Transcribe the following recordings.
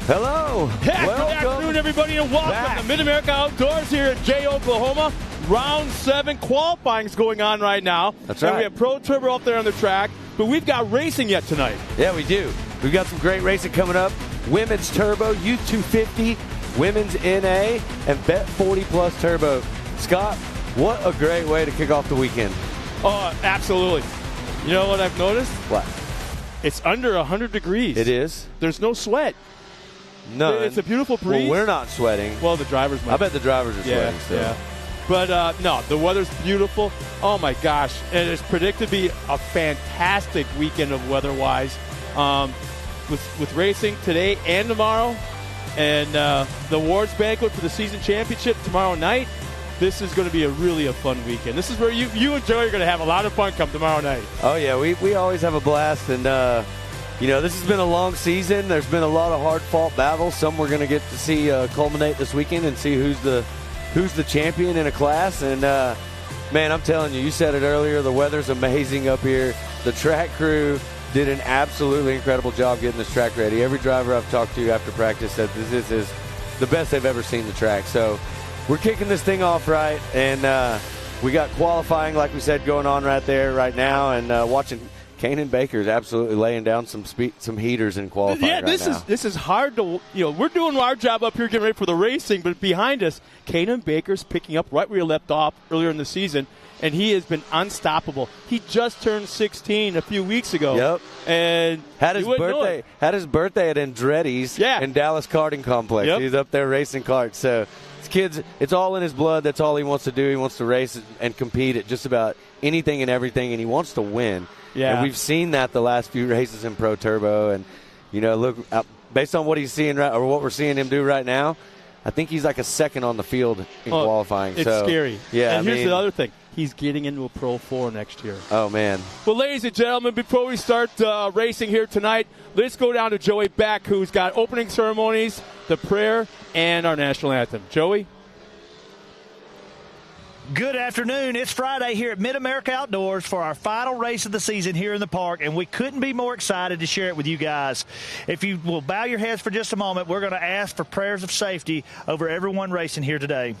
Hello. Yeah, good afternoon, everybody, and welcome to Mid-America Outdoors here in Jay, Oklahoma. Round 7 qualifying is going on right now. That's right. And we have Pro Turbo up there on the track, but we've got racing yet tonight. Yeah, we do. We've got some great racing coming up. Women's Turbo, U250, Women's NA, and Bet 40 Plus Turbo. Scott, what a great way to kick off the weekend. Oh, absolutely. You know what I've noticed? What? It's under 100 degrees. It is? There's no sweat. None. It's a beautiful breeze. Well, we're not sweating. Well, the drivers might. I bet the drivers are sweating still. Yeah. But, no, the weather's beautiful. Oh, my gosh. And it's predicted to be a fantastic weekend of weather-wise with racing today and tomorrow. And the awards banquet for the season championship tomorrow night. This is going to be a fun weekend. This is where you and Joey are going to have a lot of fun come tomorrow night. Oh, yeah. We always have a blast. And, this has been a long season. There's been a lot of hard-fought battles. Some we're going to get to see culminate this weekend and see who's the champion in a class. And, man, I'm telling you, you said it earlier, the weather's amazing up here. The track crew did an absolutely incredible job getting this track ready. Every driver I've talked to after practice said this is the best they've ever seen the track. So we're kicking this thing off right, and we got qualifying, like we said, going on right there right now, and watching Kanan Baker's absolutely laying down some heaters in qualifying right now. This is hard to, we're doing our job up here getting ready for the racing, but behind us, Kanan Baker's picking up right where he left off earlier in the season, and he has been unstoppable. He just turned 16 a few weeks ago. Yep. And had his birthday at Andretti's in Dallas Karting Complex. Yep. He's up there racing karts. So this kid's, it's all in his blood. That's all he wants to do. He wants to race and compete at just about anything and everything, and he wants to win. Yeah. And we've seen that the last few races in Pro Turbo. And, look, based on what he's seeing or what we're seeing him do right now, I think he's like a second on the field in qualifying. It's scary. Yeah, and here's the other thing. He's getting into a Pro 4 next year. Oh, man. Well, ladies and gentlemen, before we start racing here tonight, let's go down to Joey Beck, who's got opening ceremonies, the prayer, and our national anthem. Joey? Good afternoon. It's Friday here at Mid-America Outdoors for our final race of the season here in the park, and we couldn't be more excited to share it with you guys. If you will bow your heads for just a moment, we're going to ask for prayers of safety over everyone racing here today.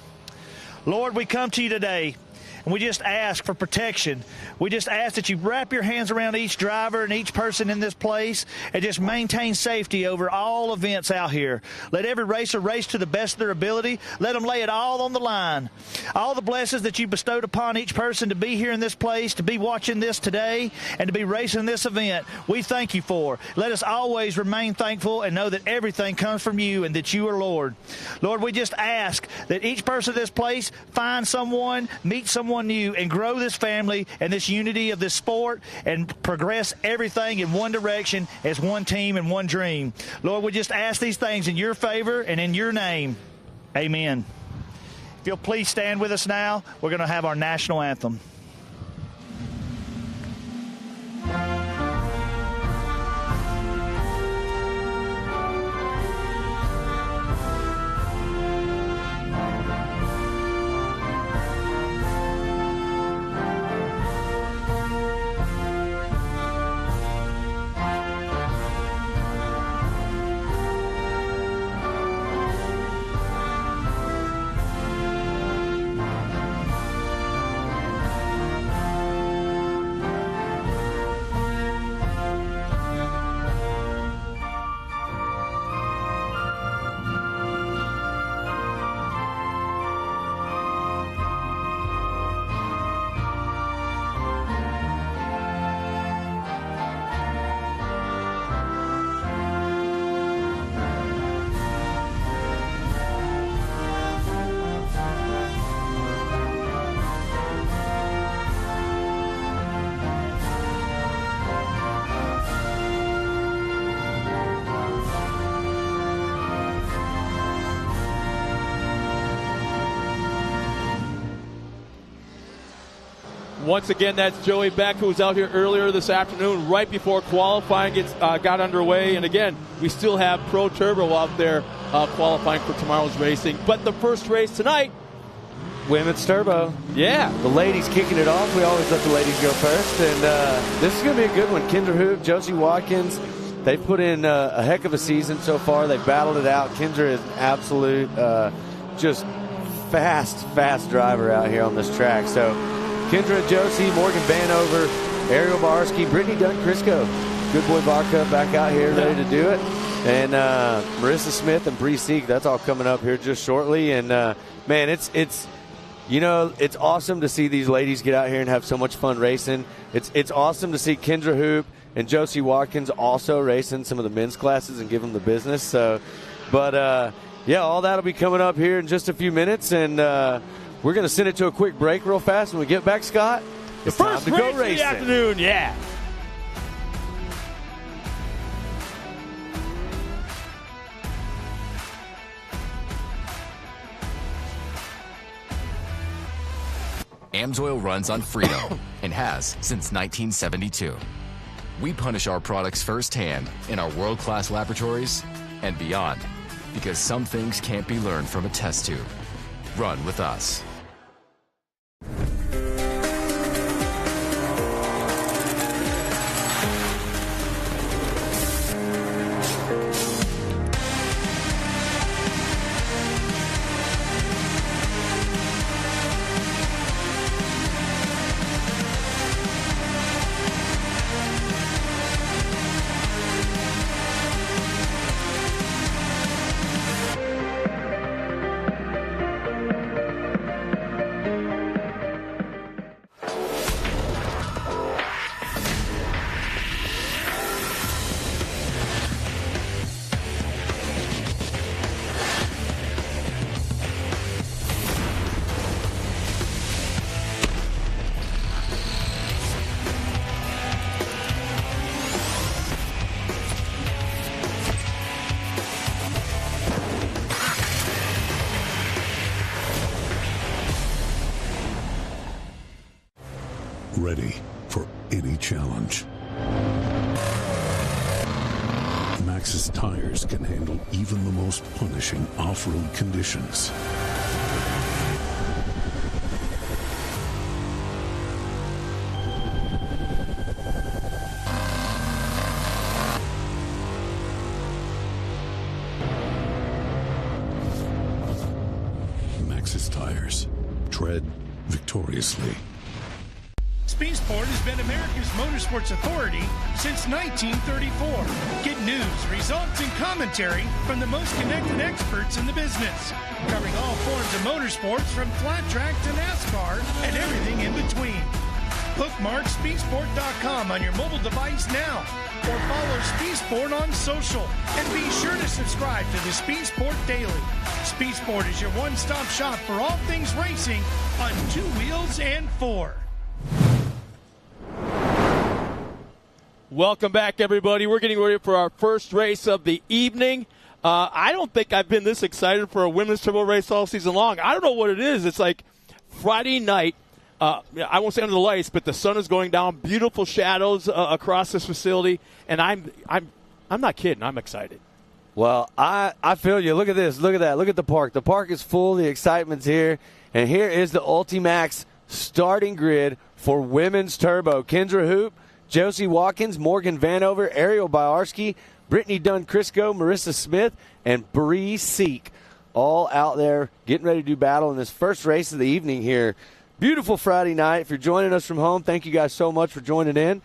Lord, we come to you today, and we just ask for protection. We just ask that you wrap your hands around each driver and each person in this place and just maintain safety over all events out here. Let every racer race to the best of their ability. Let them lay it all on the line. All the blessings that you bestowed upon each person to be here in this place, to be watching this today, and to be racing this event, we thank you for. Let us always remain thankful and know that everything comes from you and that you are Lord. Lord, we just ask that each person in this place find someone, meet someone new, and grow this family and this unity of this sport and progress everything in one direction as one team and one dream. Lord, we just ask these things in your favor and in your name. Amen. If you'll please stand with us now, we're going to have our national anthem. Once again, that's Joey Beck, who was out here earlier this afternoon, right before qualifying got underway. And again, we still have Pro Turbo out there qualifying for tomorrow's racing. But the first race tonight, Women's Turbo. Yeah. The ladies kicking it off. We always let the ladies go first. And this is going to be a good one. Kendra Hook, Josie Watkins, they've put in a heck of a season so far. They've battled it out. Kendra is an absolute just fast driver out here on this track. So Kendra, Josie, Morgan Vanover, Ariel Barski, Brittany Dunn-Crisco. Good boy vodka back out here ready to do it. And Marissa Smith and Bree Seek, that's all coming up here just shortly. And, man, it's awesome to see these ladies get out here and have so much fun racing. It's awesome to see Kendra Hoop and Josie Watkins also racing some of the men's classes and give them the business. So, but, yeah, all that will be coming up here in just a few minutes. And we're going to send it to a quick break real fast. When we get back, Scott, it's time to go racing. The afternoon, yeah. AMSOIL runs on freedom and has since 1972. We punish our products firsthand in our world-class laboratories and beyond, because some things can't be learned from a test tube. Run with us. Ready for any challenge. Maxxis tires can handle even the most punishing off-road conditions. Maxxis tires. Tread victoriously. Speed Sport has been America's motorsports authority since 1934. Get news, results, and commentary from the most connected experts in the business, covering all forms of motorsports from flat track to NASCAR and everything in between. Bookmark speedsport.com on your mobile device now, or follow Speed Sport on social, and be sure to subscribe to the Speed Sport Daily. Speed Sport is your one-stop shop for all things racing on two wheels and four. Welcome back, everybody. We're getting ready for our first race of the evening. I don't think I've been this excited for a women's turbo race all season long. I don't know what it is. It's like Friday night. I won't say under the lights, but the sun is going down. Beautiful shadows across this facility, and I'm not kidding. I'm excited. Well, I feel you. Look at this. Look at that. Look at the park. The park is full. The excitement's here, and here is the Ultimax starting grid for women's turbo. Kendra Hoop, Josie Watkins, Morgan Vanover, Ariel Biarski, Brittany Dunn-Crisco, Marissa Smith, and Bree Seek, all out there getting ready to do battle in this first race of the evening here. Beautiful Friday night. If you're joining us from home, thank you guys so much for joining in.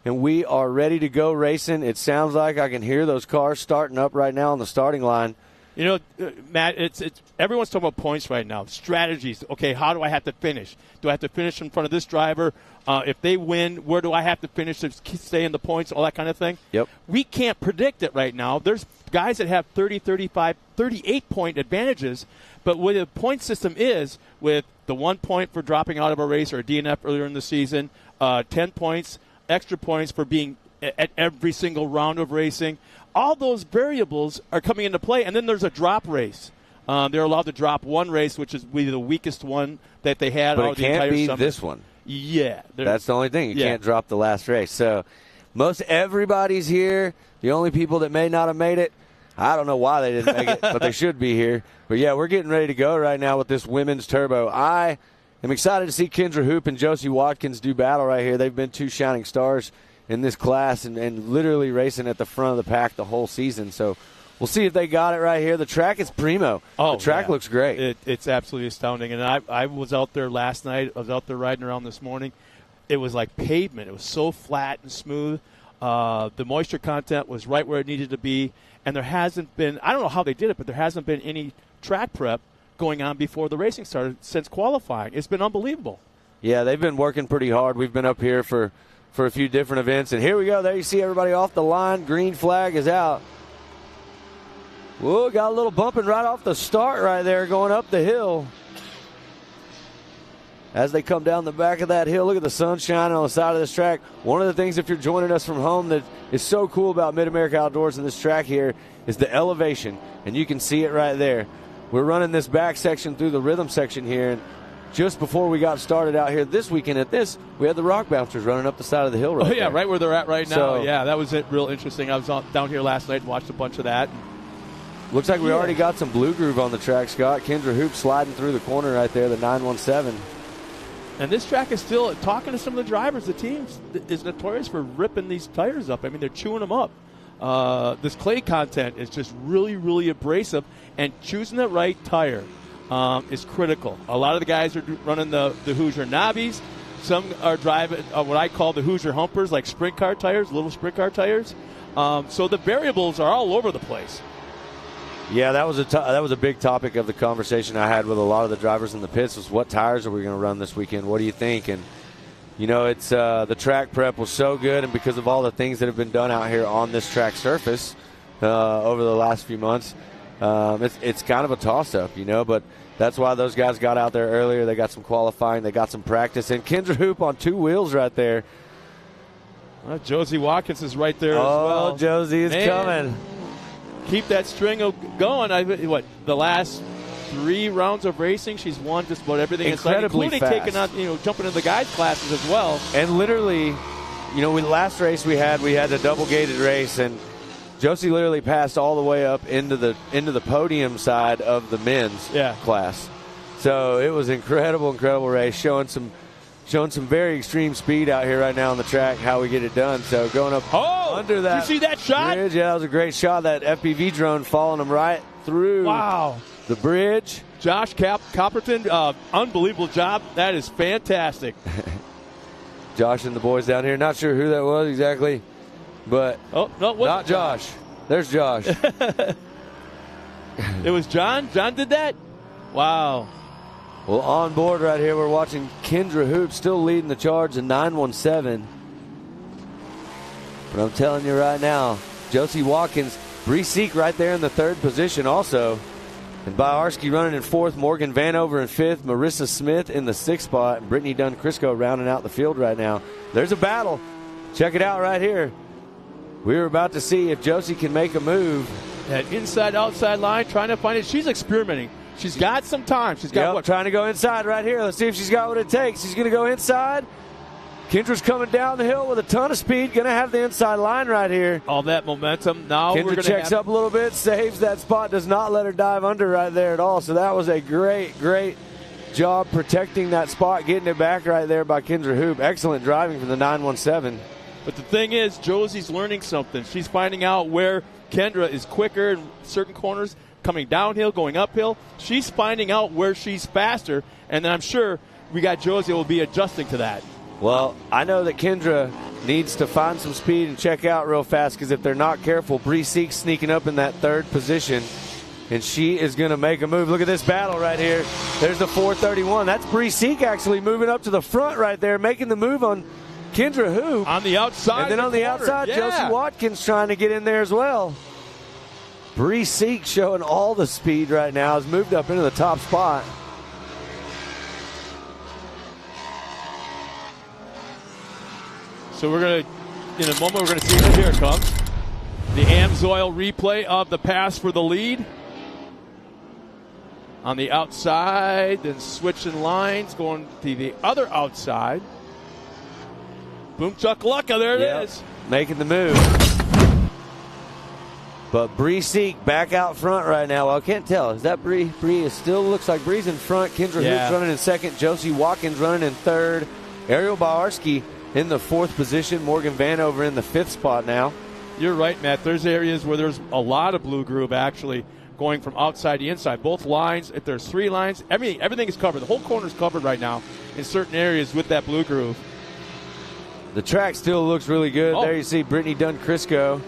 And we are ready to go racing. It sounds like I can hear those cars starting up right now on the starting line. You know, Matt, it's everyone's talking about points right now. Strategies. Okay, how do I have to finish? Do I have to finish in front of this driver? If they win, where do I have to finish to stay in the points, all that kind of thing? Yep. We can't predict it right now. There's guys that have 30, 35, 38-point advantages, but what the point system is, with the 1 point for dropping out of a race or a DNF earlier in the season, 10 points, extra points for being at every single round of racing, all those variables are coming into play. And then there's a drop race. They're allowed to drop one race, which is really the weakest one that they had. But it can't be this one. Yeah. That's the only thing. You can't drop the last race. So most everybody's here. The only people that may not have made it, I don't know why they didn't make it, but they should be here. But, yeah, we're getting ready to go right now with this women's turbo. I am excited to see Kendra Hoop and Josie Watkins do battle right here. They've been two shining stars in this class and literally racing at the front of the pack the whole season. So we'll see if they got it right here. The track is primo. The track looks great. It's absolutely astounding. And I was out there last night. I was out there riding around this morning. It was like pavement. It was so flat and smooth. The moisture content was right where it needed to be. And there hasn't been – I don't know how they did it, but there hasn't been any track prep going on before the racing started since qualifying. It's been unbelievable. Yeah, they've been working pretty hard. We've been up here for a few different events. And here we go. There you see everybody off the line. Green flag is out. Whoa, got a little bumping right off the start right there going up the hill. As they come down the back of that hill, look at the sun shining on the side of this track. One of the things, if you're joining us from home, that is so cool about Mid-America Outdoors and this track here is the elevation, and you can see it right there. We're running this back section through the rhythm section here, and just before we got started out here this weekend at this, we had the rock bouncers running up the side of the hill right there. Right where they're at right now. So, yeah, that was real interesting. I was down here last night and watched a bunch of that. Looks like we already got some blue groove on the track, Scott. Kendra Hoop sliding through the corner right there, the 917. And this track is still, talking to some of the drivers, the team is notorious for ripping these tires up. I mean, they're chewing them up. This clay content is just really, really abrasive, and choosing the right tire is critical. A lot of the guys are running the Hoosier Knobbies. Some are driving what I call the Hoosier Humpers, like sprint car tires, little sprint car tires. So the variables are all over the place. Yeah, that was a big topic of the conversation I had with a lot of the drivers in the pits was what tires are we going to run this weekend? What do you think? And, you know, it's the track prep was so good, and because of all the things that have been done out here on this track surface over the last few months, it's kind of a toss-up, you know, but that's why those guys got out there earlier. They got some qualifying. They got some practice. And Kendra Hoop on two wheels right there. Well, Josie Watkins is right there as well. Oh, Josie is coming. Keep that string going. The last 3 rounds of racing, she's won just about everything, incredibly including fast. taking on, jumping in the guys classes as well. And literally, last race we had a double gated race, and Josie literally passed all the way up into the podium side of the men's class. So it was incredible race, showing some very extreme speed out here right now on the track, how we get it done. So going up under that. Did you see that shot? Bridge, yeah, that was a great shot. That FPV drone following them right through the bridge. Josh Copperton, unbelievable job. That is fantastic. Josh and the boys down here. Not sure who that was exactly, but not Josh. There's Josh. It was John. John did that? Wow. Well, on board right here, we're watching Kendra Hoop still leading the charge in 917. But I'm telling you right now, Josie Watkins, Bree Seek right there in the 3rd position also. And Bajarski running in 4th, Morgan Vanover in 5th, Marissa Smith in the 6th spot, and Brittany Dunn-Crisco rounding out the field right now. There's a battle. Check it out right here. We're about to see if Josie can make a move. That inside-outside line, trying to find it. She's experimenting. She's got some time. She's got trying to go inside right here. Let's see if she's got what it takes. She's going to go inside. Kendra's coming down the hill with a ton of speed. Going to have the inside line right here. All that momentum. Now Kendra checks up a little bit, saves that spot, does not let her dive under right there at all. So that was a great job protecting that spot, getting it back right there by Kendra Hoop. Excellent driving from the 917. But the thing is, Josie's learning something. She's finding out where Kendra is quicker in certain corners, coming downhill, going uphill. She's finding out where she's faster, and then I'm sure we got Josie will be adjusting to that. Well, I know that Kendra needs to find some speed and check out real fast, because if they're not careful, Bree Seek's sneaking up in that 3rd position, and she is going to make a move. Look at this battle right here. There's the 431. That's Bree Seek actually moving up to the front right there, making the move on Kendra Hoop. On the outside. And then on the outside, Josie Watkins trying to get in there as well. Bree Seek showing all the speed right now, has moved up into the top spot. So we're going to, in a moment, we're going to see it. Here it comes. The Amsoil replay of the pass for the lead. On the outside, then switching lines, going to the other outside. Boom chakalaka, there it is. Making the move. But Bree Seek back out front right now. Well, I can't tell. Is that Bree? Bree still looks like Bree's in front. Kendra Hoop's running in 2nd. Josie Watkins running in 3rd. Ariel Bajarski in the 4th position. Morgan Vanover in the 5th spot now. You're right, Matt. There's areas where there's a lot of blue groove actually going from outside to inside. Both lines, if there's 3 lines, everything is covered. The whole corner is covered right now in certain areas with that blue groove. The track still looks really good. Oh. There you see Brittany Dunn-Crisco.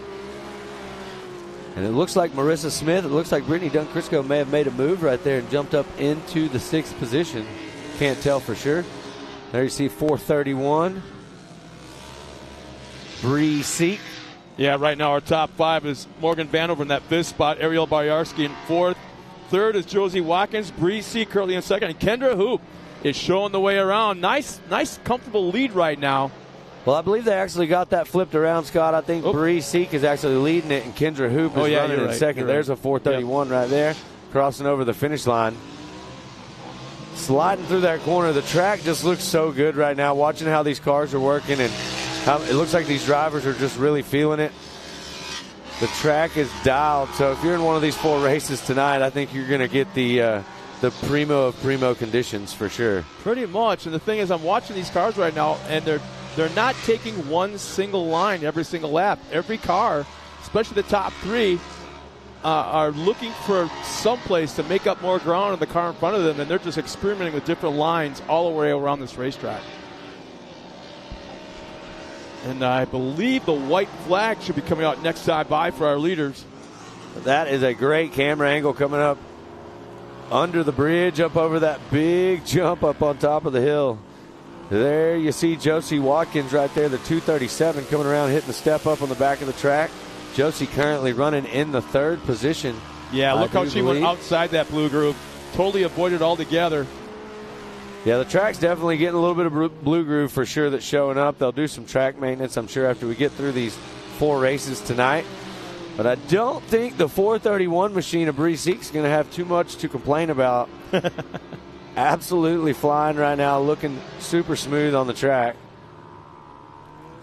And it looks like Marissa Smith. It looks like Brittany Dunn-Crisco may have made a move right there and jumped up into the 6th position. Can't tell for sure. There you see 431. Bree Seek. Yeah, right now our top 5 is Morgan Vanover in that 5th spot, Ariel Boyarsky in 4th. 3rd is Josie Watkins, Bree Seek currently in 2nd, and Kendra Hoop is showing the way around. Nice, comfortable lead right now. Well, I believe they actually got that flipped around, Scott. I think Bree Seek is actually leading it, and Kendra Hoop is running in 2nd. There's a 431 right there, crossing over the finish line. Sliding through that corner. The track just looks so good right now, watching how these cars are working, and how it looks like these drivers are just really feeling it. The track is dialed, so if you're in one of these 4 races tonight, I think you're going to get the primo of primo conditions for sure. Pretty much, and the thing is, I'm watching these cars right now, and they're not taking one single line every single lap. Every car, especially the top 3, are looking for someplace to make up more ground in the car in front of them, and they're just experimenting with different lines all the way around this racetrack. And I believe the white flag should be coming out next side by for our leaders. That is a great camera angle coming up under the bridge, up over that big jump up on top of the hill. There you see Josie Watkins right there, the 237 coming around, hitting the step up on the back of the track. Josie currently running in the 3rd position. Yeah, look how she went outside that blue groove. Totally avoided altogether. Yeah, the track's definitely getting a little bit of blue groove for sure that's showing up. They'll do some track maintenance, I'm sure, after we get through these 4 races tonight. But I don't think the 431 machine of Bree Seek's going to have too much to complain about. Absolutely flying right now, looking super smooth on the track.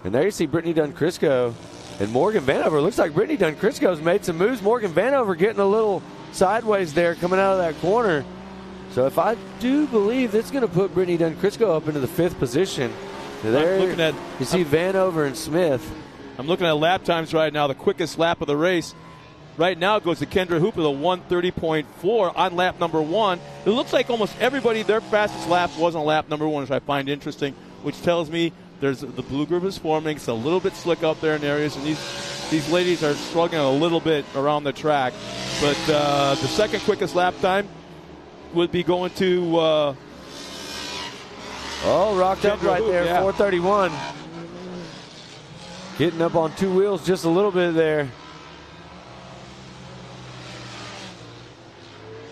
And there you see Brittany Dunn-Crisco and Morgan Vanover. Looks like Brittany Dunn-Crisco's made some moves. Morgan Vanover getting a little sideways there coming out of that corner. So if I do believe it's going to put Brittany Dunn-Crisco up into the 5th position. There you see Vanover and Smith. I'm looking at lap times right now, the quickest lap of the race. Right now it goes to Kendra Hoop with a 1:30.4 on lap number 1. It looks like almost everybody, their fastest lap was on lap number 1, which I find interesting, which tells me the blue groove is forming. It's a little bit slick out there in areas, and these ladies are struggling a little bit around the track. But the second quickest lap time would be going to rocked up right there, yeah. 431. Getting up on 2 wheels just a little bit there.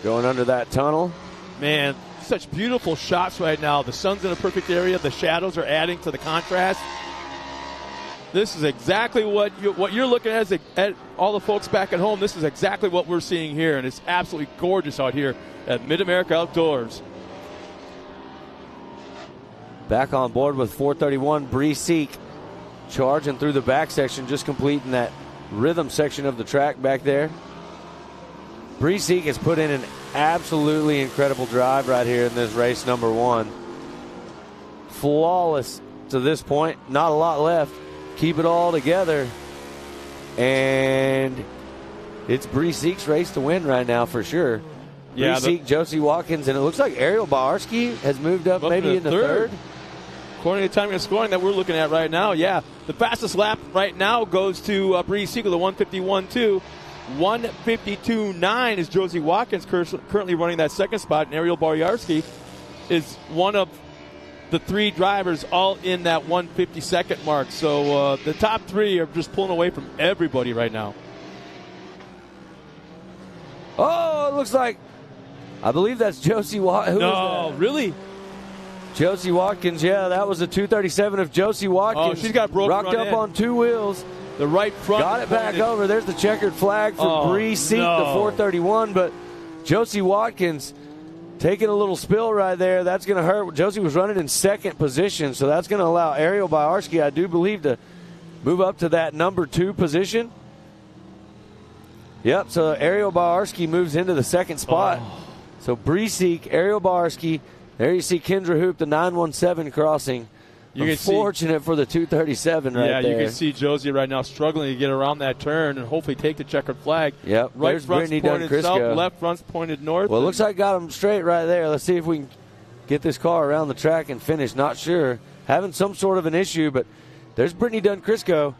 Going under that tunnel. Man, such beautiful shots right now. The sun's in a perfect area. The shadows are adding to the contrast. This is exactly what you're looking at all the folks back at home. This is exactly what we're seeing here, and it's absolutely gorgeous out here at Mid-America Outdoors. Back on board with 431, Bree Seek charging through the back section, just completing that rhythm section of the track back there. Bree Seek has put in an absolutely incredible drive right here in this race number 1. Flawless to this point. Not a lot left. Keep it all together. And it's Bree Seek's race to win right now for sure. Bree Seek, Josie Watkins, and it looks like Ariel Boyarsky has moved up maybe in the 3rd. According to the timing and scoring that we're looking at right now, yeah. The fastest lap right now goes to Bree Seek with a 151.2. 152.9 is Josie Watkins currently running that 2nd spot, and Ariel Boyarsky is one of the 3 drivers all in that 152nd mark. So the top 3 are just pulling away from everybody right now. Oh, it looks like, I believe that's Josie Watkins. No, really? Josie Watkins, yeah, that was a 237 of Josie Watkins. Oh, she's got broken rocked up on 2 wheels. The right front. Got it back over. There's the checkered flag for Bree Seek, the 431. But Josie Watkins taking a little spill right there. That's going to hurt. Josie was running in 2nd position, so that's going to allow Ariel Boyarsky, I do believe, to move up to that number 2 position. Yep, so Ariel Boyarsky moves into the 2nd spot. So Bree Seek, Ariel Boyarsky. There you see Kendra Hoop, the 917 crossing Unfortunate for the 237 right there. Yeah, you can see Josie right now struggling to get around that turn and hopefully take the checkered flag. Yep, right there's front's Brittany pointed Dunn-Crisco. south, left front's pointed north. Well, it looks like got him straight right there. Let's see if we can get this car around the track and finish. Not sure. Having some sort of an issue, but there's Brittany Dunn-Crisco.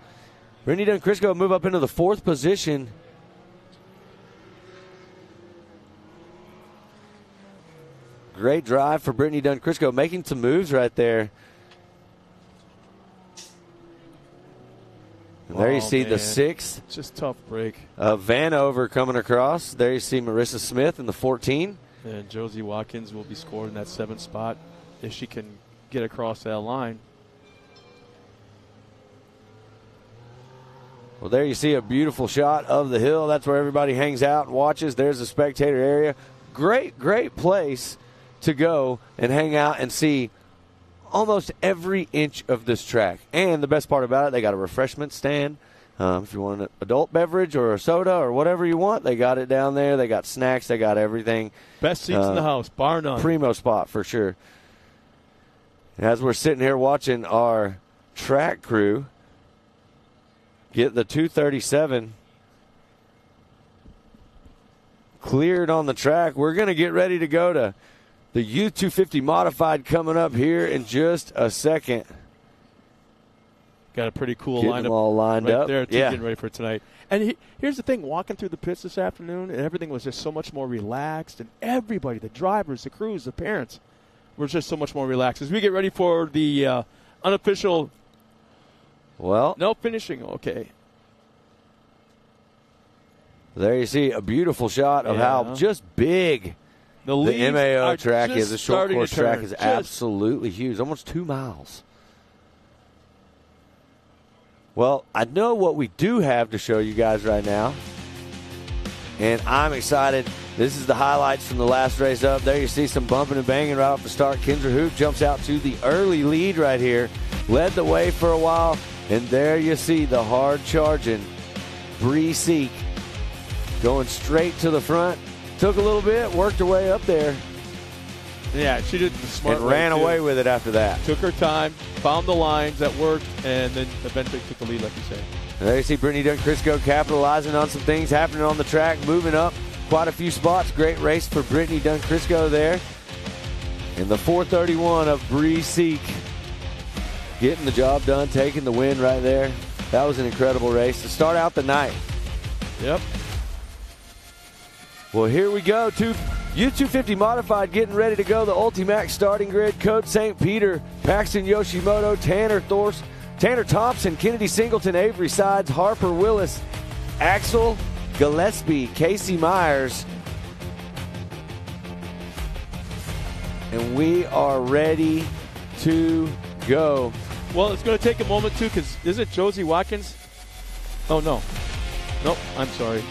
Brittany Dunn-Crisco move up into the 4th position. Great drive for Brittany Dunn-Crisco, making some moves right there. And there you see the 6th. Just tough break. Vanover coming across. There you see Marissa Smith in the 14. And Josie Watkins will be scored in that 7th spot if she can get across that line. Well, there you see a beautiful shot of the hill. That's where everybody hangs out and watches. There's the spectator area. Great, great place to go and hang out and see almost every inch of this track. And the best part about it, they got a refreshment stand. If you want an adult beverage or a soda or whatever you want, they got it down there. They got snacks. They got everything. Best seats in the house, bar none. Primo spot for sure. As we're sitting here watching our track crew get the 237 cleared on the track, we're going to get ready to go to the U250 Modified coming up here in just a second. Got a pretty cool Getting lineup them all lined right up. there, too, Yeah. getting ready for tonight. And here's the thing, walking through the pits this afternoon, and everything was just so much more relaxed, and everybody, the drivers, the crews, the parents, were just so much more relaxed. As we get ready for the unofficial finishing, okay. There you see a beautiful shot of how just big the MAO track is. The short course track is absolutely huge, almost 2 miles. Well, I know what we do have to show you guys right now, and I'm excited. This is the highlights from the last race up. There you see some bumping and banging right off the start. Kendra Hoop jumps out to the early lead right here, led the way for a while, and there you see the hard-charging Bree Seek going straight to the front. Took a little bit, worked her way up there. Yeah, she did the smart and ran away with it after that. Took her time, found the lines that worked, and then eventually took the lead, like you say. And there you see Brittany Dunn-Crisco capitalizing on some things happening on the track, moving up quite a few spots. Great race for Brittany Dunn-Crisco there. And the 431 of Bree Seek getting the job done, taking the win right there. That was an incredible race to start out the night. Yep. Well, here we go. U250 Modified getting ready to go. The Ultimax starting grid. Code St. Peter, Paxton Yoshimoto, Tanner Thompson, Kennedy Singleton, Avery Sides, Harper Willis, Axel Gillespie, Casey Myers. And we are ready to go. Well, it's going to take a moment, too, because is it Josie Watkins? Oh, no. Nope, I'm sorry.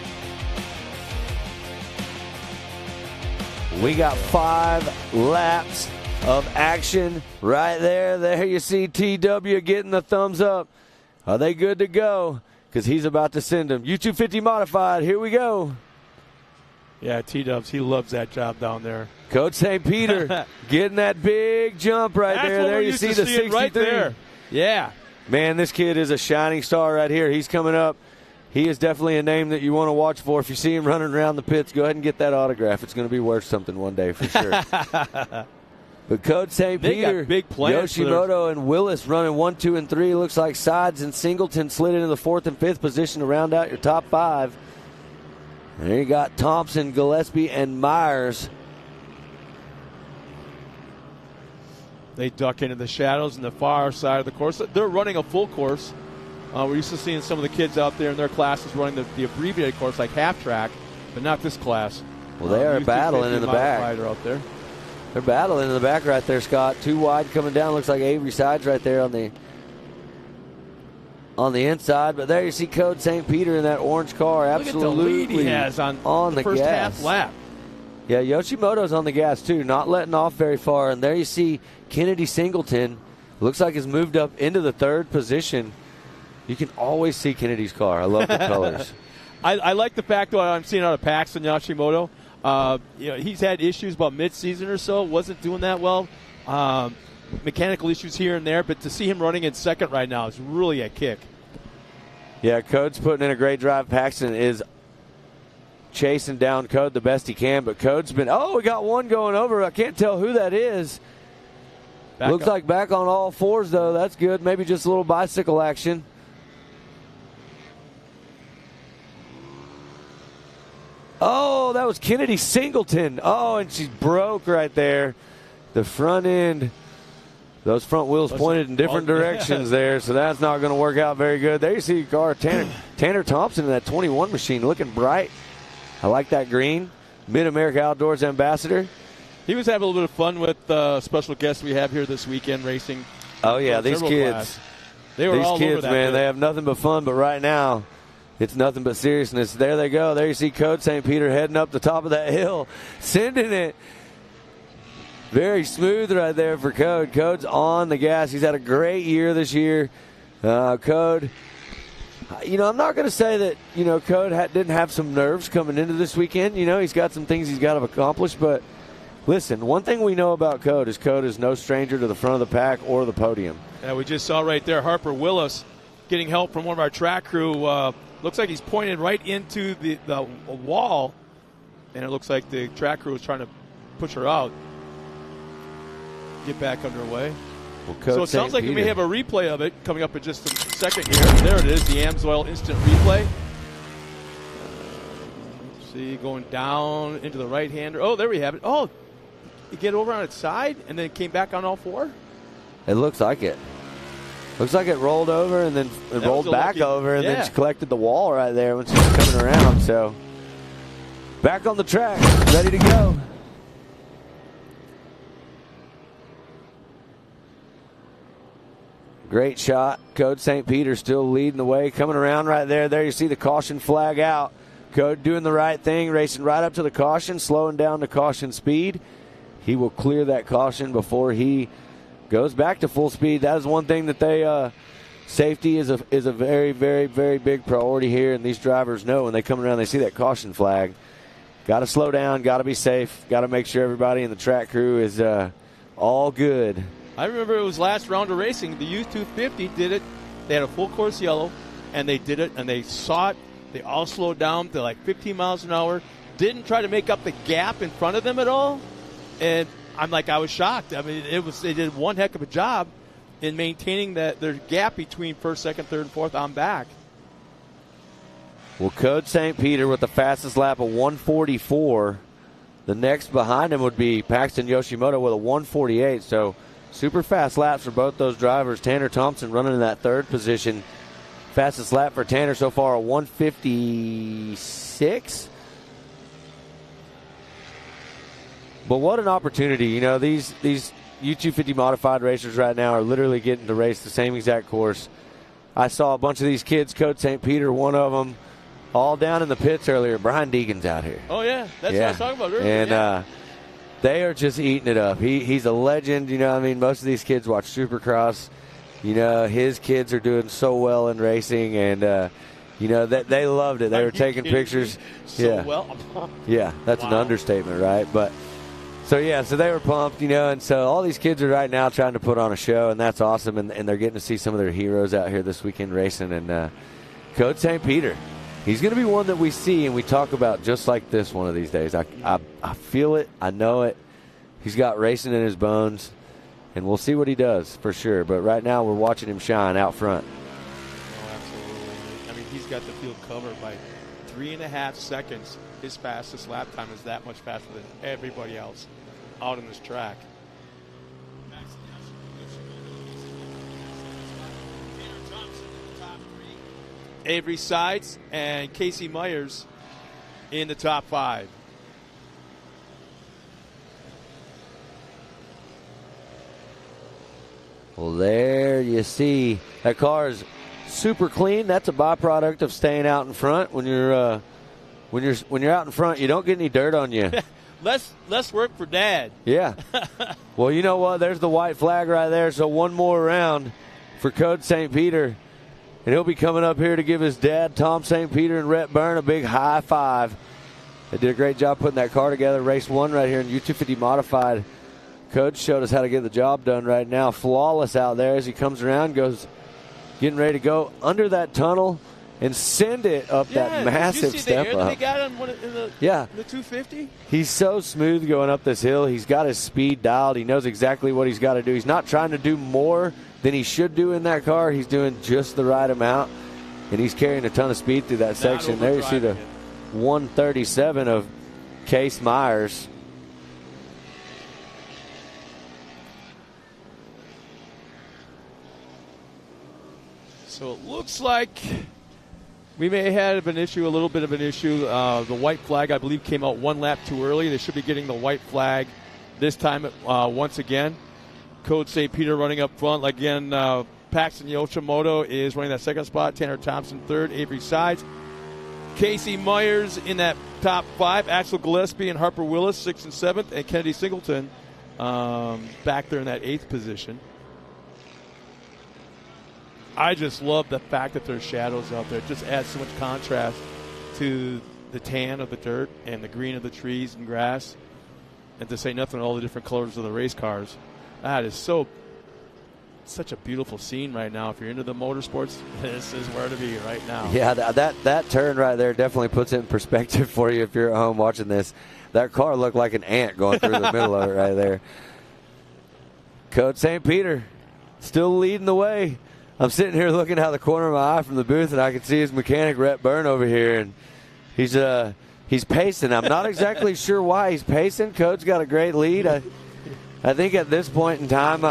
We got 5 laps of action right there. There you see TW getting the thumbs up. Are they good to go? Because he's about to send them. U250 Modified, here we go. Yeah, T-Dubs, he loves that job down there. Coach St. Peter getting that big jump right there. There you see the 63. Right there. Yeah. Man, this kid is a shining star right here. He's coming up. He is definitely a name that you want to watch for. If you see him running around the pits, go ahead and get that autograph. It's going to be worth something one day for sure. But Coach St. Peter, got big plans Yoshimoto, and Willis running 1, 2, and 3. Looks like Sides and Singleton slid into the 4th and 5th position to round out your top 5. And there you got Thompson, Gillespie, and Myers. They duck into the shadows in the far side of the course. They're running a full course. We're used to seeing some of the kids out there in their classes running the abbreviated course like half track, but not this class. Well, they are battling in the back. Out there. They're battling in the back right there, Scott. 2 wide coming down. Looks like Avery Sides right there on the inside. But there you see Code St. Peter in that orange car. Absolutely. Look at the lead he has on the first gas. half lap. Yeah, Yoshimoto's on the gas too, not letting off very far. And there you see Kennedy Singleton. Looks like has moved up into the 3rd position. You can always see Kennedy's car. I love the colors. I like the fact that I'm seeing out of Paxton Yoshimoto. He's had issues about mid-season or so. Wasn't doing that well. mechanical issues here and there, but to see him running in second right now is really a kick. Yeah, Code's putting in a great drive. Paxton is chasing down Code the best he can, but Code's been, we got one going over. I can't tell who that is. Looks like back on all fours, though. That's good. Maybe just a little bicycle action. Oh, that was Kennedy Singleton. Oh, and she broke right there. The front end, those front wheels pointed in different directions there, so that's not going to work out very good. There you see your car, Tanner Thompson in that 21 machine, looking bright. I like that green. Mid-America Outdoors ambassador. He was having a little bit of fun with special guests we have here this weekend racing. Oh, yeah, these kids. They were all over that. These kids, man, they have nothing but fun, but right now it's nothing but seriousness. There they go. There you see Code St. Peter heading up the top of that hill, sending it. Very smooth right there for Code. Code's on the gas. He's had a great year this year. Code, I'm not going to say that, Code didn't have some nerves coming into this weekend. He's got some things he's got to accomplish. But listen, one thing we know about Code is no stranger to the front of the pack or the podium. Yeah, we just saw right there Harper Willis getting help from one of our track crew. Looks like he's pointed right into the wall, and it looks like the track crew is trying to push her out. Get back underway. So it sounds like we may have a replay of it coming up in just a second here. There it is, the AMSOIL instant replay. See, going down into the right-hander. Oh, there we have it. Oh, you get over on its side and then it came back on all four? It looks like it. Looks like it rolled over and then it rolled back over and then she collected the wall right there when she was coming around. So back on the track, ready to go. Great shot. Code St. Peter still leading the way. Coming around right there. There you see the caution flag out. Code doing the right thing, racing right up to the caution, slowing down to caution speed. He will clear that caution before he goes back to full speed. That is one thing that they safety is a very, very, very big priority here, and these drivers know when they come around, they see that caution flag. Got to slow down, got to be safe, got to make sure everybody in the track crew is all good. I remember it was last round of racing. The Youth 250 did it. They had a full course yellow, and they did it, and they saw it. They all slowed down to like 15 miles an hour. Didn't try to make up the gap in front of them at all. And I was shocked. I mean, they did one heck of a job in maintaining their gap between first, second, third, and fourth on back. Well, Code St. Peter with the fastest lap of 144. The next behind him would be Paxton Yoshimoto with a 148. So super fast laps for both those drivers. Tanner Thompson running in that third position. Fastest lap for Tanner so far, a 156. But what an opportunity. These U250 modified racers right now are literally getting to race the same exact course. I saw a bunch of these kids, Code St. Peter, one of them, all down in the pits earlier. Brian Deegan's out here. Oh, yeah. That's what I was talking about earlier. And they are just eating it up. He's a legend. Most of these kids watch Supercross. His kids are doing so well in racing, and that they loved it. They were taking pictures. Well. Yeah, that's an understatement, right? But so they were pumped, and so all these kids are right now trying to put on a show, and that's awesome. And they're getting to see some of their heroes out here this weekend racing. And Code St. Peter, he's going to be one that we see and we talk about just like this one of these days. I feel it. I know it. He's got racing in his bones. And we'll see what he does for sure. But right now we're watching him shine out front. Oh, absolutely. I mean, he's got the field covered by 3.5 seconds. His fastest lap time is that much faster than everybody else out on this track. Avery Sides and Casey Myers in the top 5. Well, there you see that car is super clean. That's a byproduct of staying out in front. When you're out in front, you don't get any dirt on you. Less work for Dad. Yeah. Well, you know what? There's the white flag right there. So one more round for Code St. Peter, and he'll be coming up here to give his dad, Tom St. Peter, and Rhett Byrne a big high five. They did a great job putting that car together. Race 1 right here in U250 Modified. Coach showed us how to get the job done right now. Flawless out there as he comes around, getting ready to go under that tunnel and send it up that massive step up. They got him in the 250? He's so smooth going up this hill. He's got his speed dialed. He knows exactly what he's got to do. He's not trying to do more than he should do in that car. He's doing just the right amount, and he's carrying a ton of speed through that section. There you see the 137 of Case Myers. So it looks like we may have an issue, a little bit of an issue. The white flag, I believe, came out one lap too early. They should be getting the white flag this time once again. Code St. Peter running up front. Again, Paxton Yoshimoto is running that second spot. Tanner Thompson third. Avery Sides. Casey Myers in that top 5. Axel Gillespie and Harper Willis 6th and 7th. And Kennedy Singleton back there in that 8th position. I just love the fact that there's shadows out there. It just adds so much contrast to the tan of the dirt and the green of the trees and grass. And to say nothing of all the different colors of the race cars. That is such a beautiful scene right now. If you're into the motorsports, this is where to be right now. Yeah, that turn right there definitely puts it in perspective for you if you're at home watching this. That car looked like an ant going through the middle of it right there. Code St. Peter still leading the way. I'm sitting here looking out the corner of my eye from the booth, and I can see his mechanic, Rhett Byrne, over here, and he's pacing. I'm not exactly sure why he's pacing. Code's got a great lead. I think at this point in time,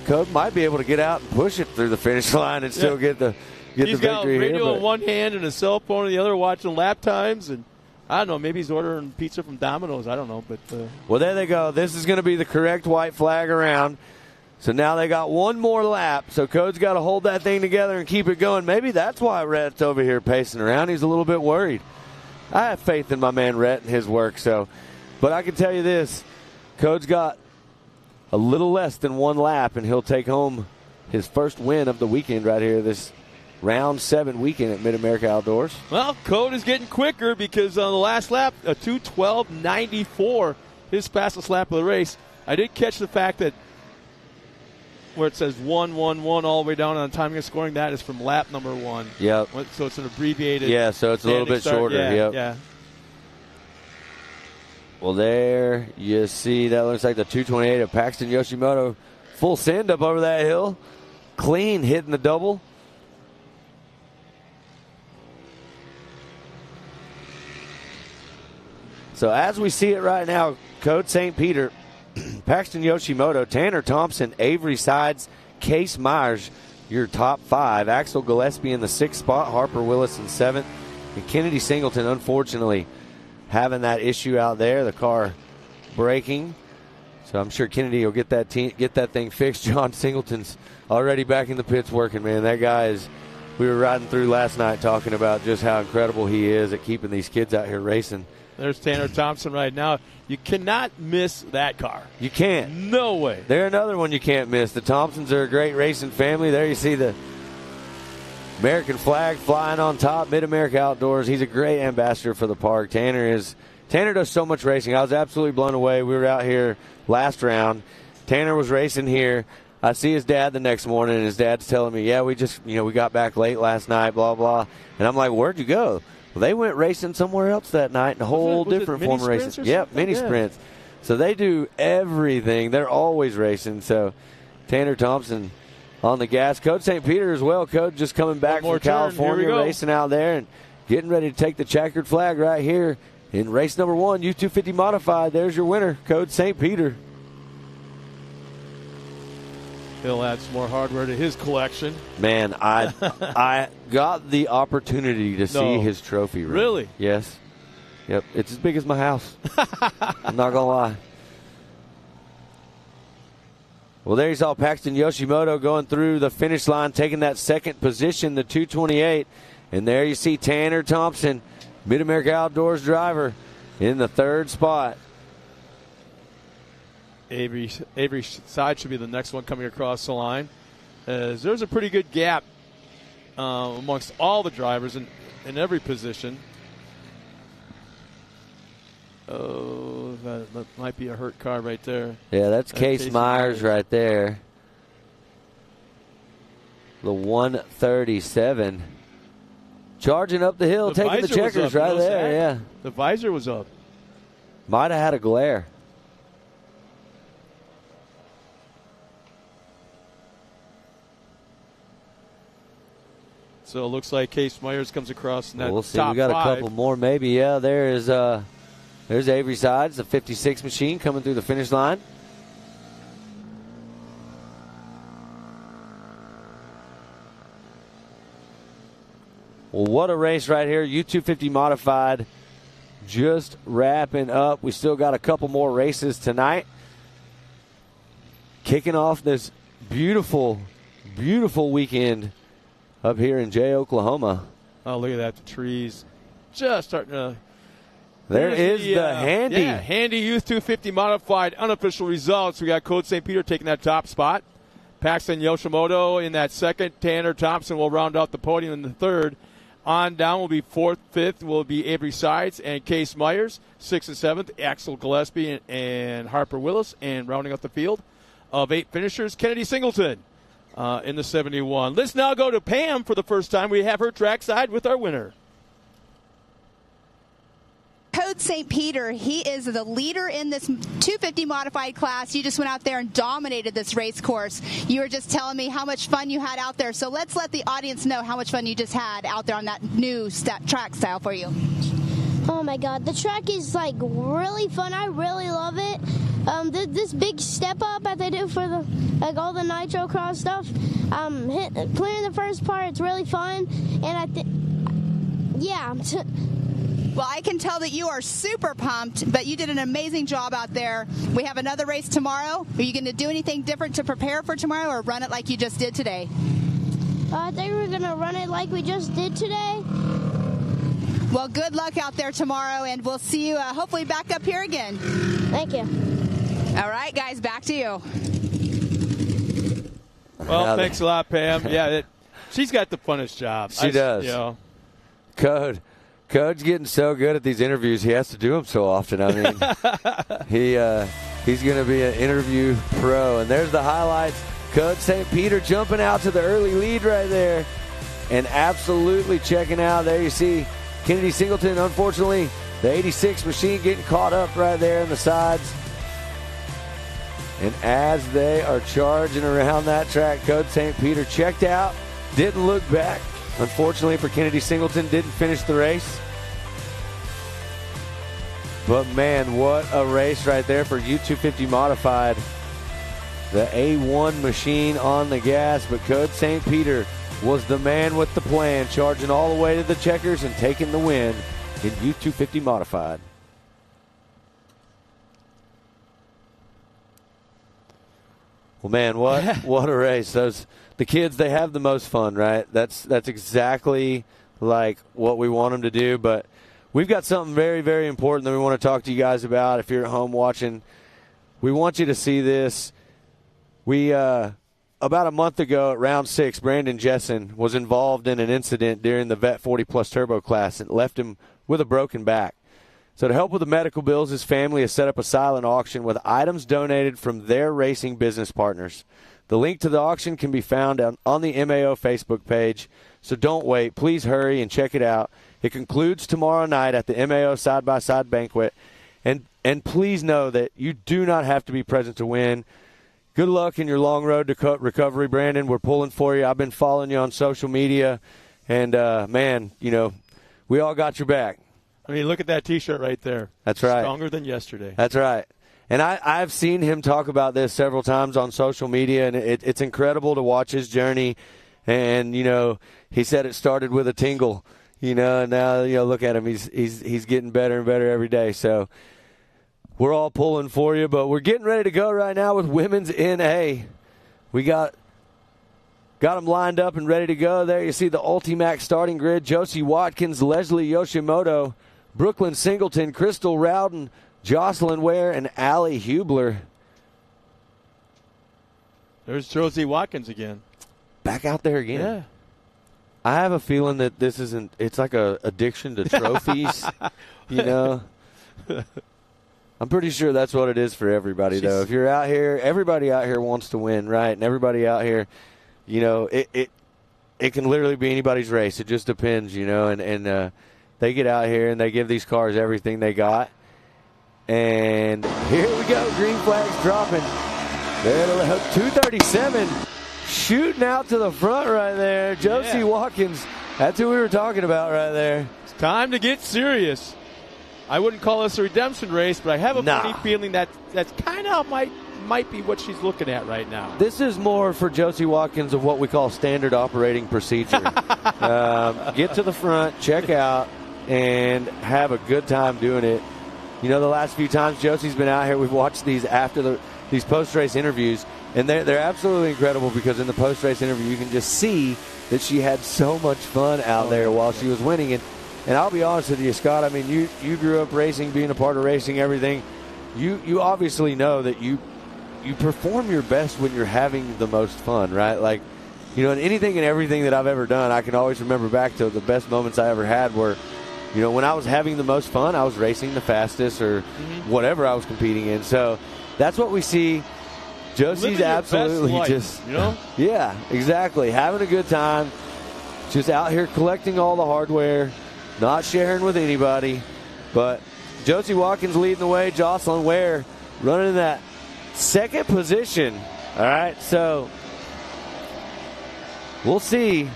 Code might be able to get out and push it through the finish line and still get the victory here. He's got a radio in one hand and a cell phone in the other, watching lap times, and I don't know, maybe he's ordering pizza from Domino's. I don't know, but well, there they go. This is going to be the correct white flag around. So now they got one more lap, so Code's got to hold that thing together and keep it going. Maybe that's why Rhett's over here pacing around. He's a little bit worried. I have faith in my man Rhett and his work. But I can tell you this, Code's got a little less than one lap, and he'll take home his first win of the weekend right here, this round 7 weekend at Mid-America Outdoors. Well, Code is getting quicker because on the last lap, a 2:12.94, his fastest lap of the race. I did catch the fact that where it says 1-1-1 all the way down on timing and scoring, that is from lap number 1. Yep. So it's an abbreviated. Yeah, so it's a little bit shorter. Yeah. Well, there you see that looks like the 228 of Paxton Yoshimoto. Full send up over that hill. Clean hitting the double. So as we see it right now, Code St. Peter, Paxton Yoshimoto, Tanner Thompson, Avery Sides, Case Myers, your top 5. Axel Gillespie in the 6th spot, Harper Willis in 7th, and Kennedy Singleton, unfortunately, having that issue out there, the car breaking. So I'm sure Kennedy will get that thing fixed. John Singleton's already back in the pits working, man. That guy is, we were riding through last night talking about just how incredible he is at keeping these kids out here racing. There's Tanner Thompson right now. You cannot miss that car. You can't. No way. They're another one you can't miss. The Thompsons are a great racing family. There you see the American flag flying on top, Mid-America Outdoors. He's a great ambassador for the park. Tanner does so much racing. I was absolutely blown away. We were out here last round. Tanner was racing here. I see his dad the next morning, and his dad's telling me, yeah, we got back late last night, blah, blah. And I'm like, where'd you go? Well, they went racing somewhere else that night in a whole different form of racing. Yep, mini sprints. So they do everything. They're always racing. So Tanner Thompson on the gas. Code St. Peter as well. Code just coming back from California, racing out there and getting ready to take the checkered flag right here in race number 1, U250 Modified. There's your winner, Code St. Peter. He'll add some more hardware to his collection. Man, I got the opportunity to see his trophy room. Really? Yes. Yep. It's as big as my house. I'm not going to lie. Well, there you saw Paxton Yoshimoto going through the finish line, taking that second position, the 228. And there you see Tanner Thompson, Mid-America Outdoors driver, in the 3rd spot. Avery Side should be the next one coming across the line. There's a pretty good gap amongst all the drivers in every position. Oh, That might be a hurt car right there. Yeah, that's Case Myers right there. The 137. Charging up the hill, taking the checkers right there, yeah. The visor was up. Might have had a glare. So it looks like Case Myers comes across in that We'll see. top We got five. a couple more maybe. Yeah, there's Avery Sides, the 56 machine coming through the finish line. Well, what a race right here. U250 Modified just wrapping up. We still got a couple more races tonight. Kicking off this beautiful, beautiful weekend up here in Jay, Oklahoma. Oh, look at that. The trees just starting to. There is the Handy. Yeah, Handy Youth 250 Modified unofficial results. We got Code St. Peter taking that top spot. Paxton Yoshimoto in that second. Tanner Thompson will round out the podium in the third. On down will be fourth, fifth will be Avery Sides and Case Myers. Sixth and seventh, Axel Gillespie and Harper Willis. And rounding up the field of 8 finishers, Kennedy Singleton in the 71. Let's now go to Pam for the first time. We have her trackside with our winner. Code St. Peter, he is the leader in this 250 modified class. You just went out there and dominated this race course. You were just telling me how much fun you had out there. So let's let the audience know how much fun you just had out there on that new track style for you. Oh my God, the track is like really fun. I really love it. This big step up that they do for the all the nitro cross stuff. Clearing the first part, it's really fun, and I think, yeah. Well, I can tell that you are super pumped, but you did an amazing job out there. We have another race tomorrow. Are you going to do anything different to prepare for tomorrow or run it like you just did today? I think we're going to run it like we just did today. Well, good luck out there tomorrow, and we'll see you hopefully back up here again. Thank you. All right, guys, back to you. Well, thanks a lot, Pam. Yeah, she's got the funnest job. She does. You know. Code's getting so good at these interviews, he has to do them so often. I mean, he's going to be an interview pro. And there's the highlights. Code St. Peter jumping out to the early lead right there and absolutely checking out. There you see Kennedy Singleton, unfortunately, the 86 machine getting caught up right there in the sides. And as they are charging around that track, Code St. Peter checked out, didn't look back. Unfortunately for Kennedy Singleton, didn't finish the race. But, man, what a race right there for U250 Modified. The A1 machine on the gas, but Code St. Peter was the man with the plan, charging all the way to the checkers and taking the win in U250 Modified. Well, man, what a race. The kids, they have the most fun, right? That's exactly like what we want them to do. But we've got something very, very important that we want to talk to you guys about. If you're at home watching, we want you to see this. We about a month ago at round 6, Brandon Jessen was involved in an incident during the Vet 40 Plus Turbo class and left him with a broken back. So to help with the medical bills, his family has set up a silent auction with items donated from their racing business partners. The link to the auction can be found on the MAO Facebook page, so don't wait. Please hurry and check it out. It concludes tomorrow night at the MAO Side-by-Side Banquet. And please know that you do not have to be present to win. Good luck in your long road to recovery, Brandon. We're pulling for you. I've been following you on social media, and, man, you know, we all got your back. I mean, look at that T-shirt right there. That's right. Stronger than yesterday. That's right. And I've seen him talk about this several times on social media, and it's incredible to watch his journey. And, you know, he said it started with a tingle, you know, and now, you know, look at him. He's getting better and better every day. So we're all pulling for you, but we're getting ready to go right now with women's NA. We got them lined up and ready to go. There you see the Ultimax starting grid. Josie Watkins, Leslie Yoshimoto, Brooklyn Singleton, Crystal Rowden, Jocelyn Ware, and Allie Hubler. There's Josie Watkins again. Back out there again. Yeah. I have a feeling that this isn't – it's like a addiction to trophies, you know. I'm pretty sure that's what it is for everybody, though. If you're out here, everybody out here wants to win, right? And everybody out here, you know, it can literally be anybody's race. It just depends, you know. And they get out here and they give these cars everything they got. And here we go. Green flag's dropping. There, 237 shooting out to the front right there. Josie Watkins, that's who we were talking about right there. It's time to get serious. I wouldn't call this a redemption race, but I have a funny feeling that's kind of might be what she's looking at right now. This is more for Josie Watkins of what we call standard operating procedure. Get to the front, check out, and have a good time doing it. You know, the last few times Josie's been out here, we've watched these these post-race interviews, and they're absolutely incredible because in the post-race interview you can just see that she had so much fun out there while she was winning. And I'll be honest with you, Scott, I mean, you grew up racing, being a part of racing, everything. You obviously know that you perform your best when you're having the most fun, right? Like, you know, in anything and everything that I've ever done, I can always remember back to the best moments I ever had were, you know, when I was having the most fun, I was racing the fastest or whatever I was competing in. So that's what we see. Josie's absolutely life, just, you know? Yeah, exactly. Having a good time, just out here collecting all the hardware, not sharing with anybody. But Josie Watkins leading the way, Jocelyn Ware running in that second position. All right, so we'll see.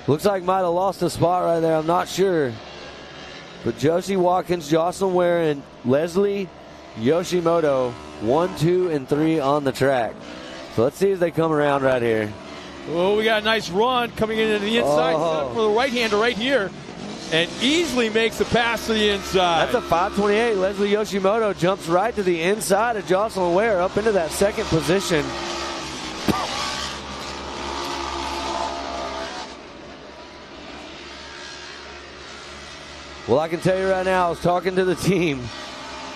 Looks like might have lost a spot right there. I'm not sure. But Josie Watkins, Jocelyn Ware, and Leslie Yoshimoto, 1, 2, and 3 on the track. So let's see as they come around right here. Oh, we got a nice run coming into the inside for the right-hander right here. And easily makes the pass to the inside. That's a 528. Leslie Yoshimoto jumps right to the inside of Jocelyn Ware up into that second position. Well, I can tell you right now, I was talking to the team,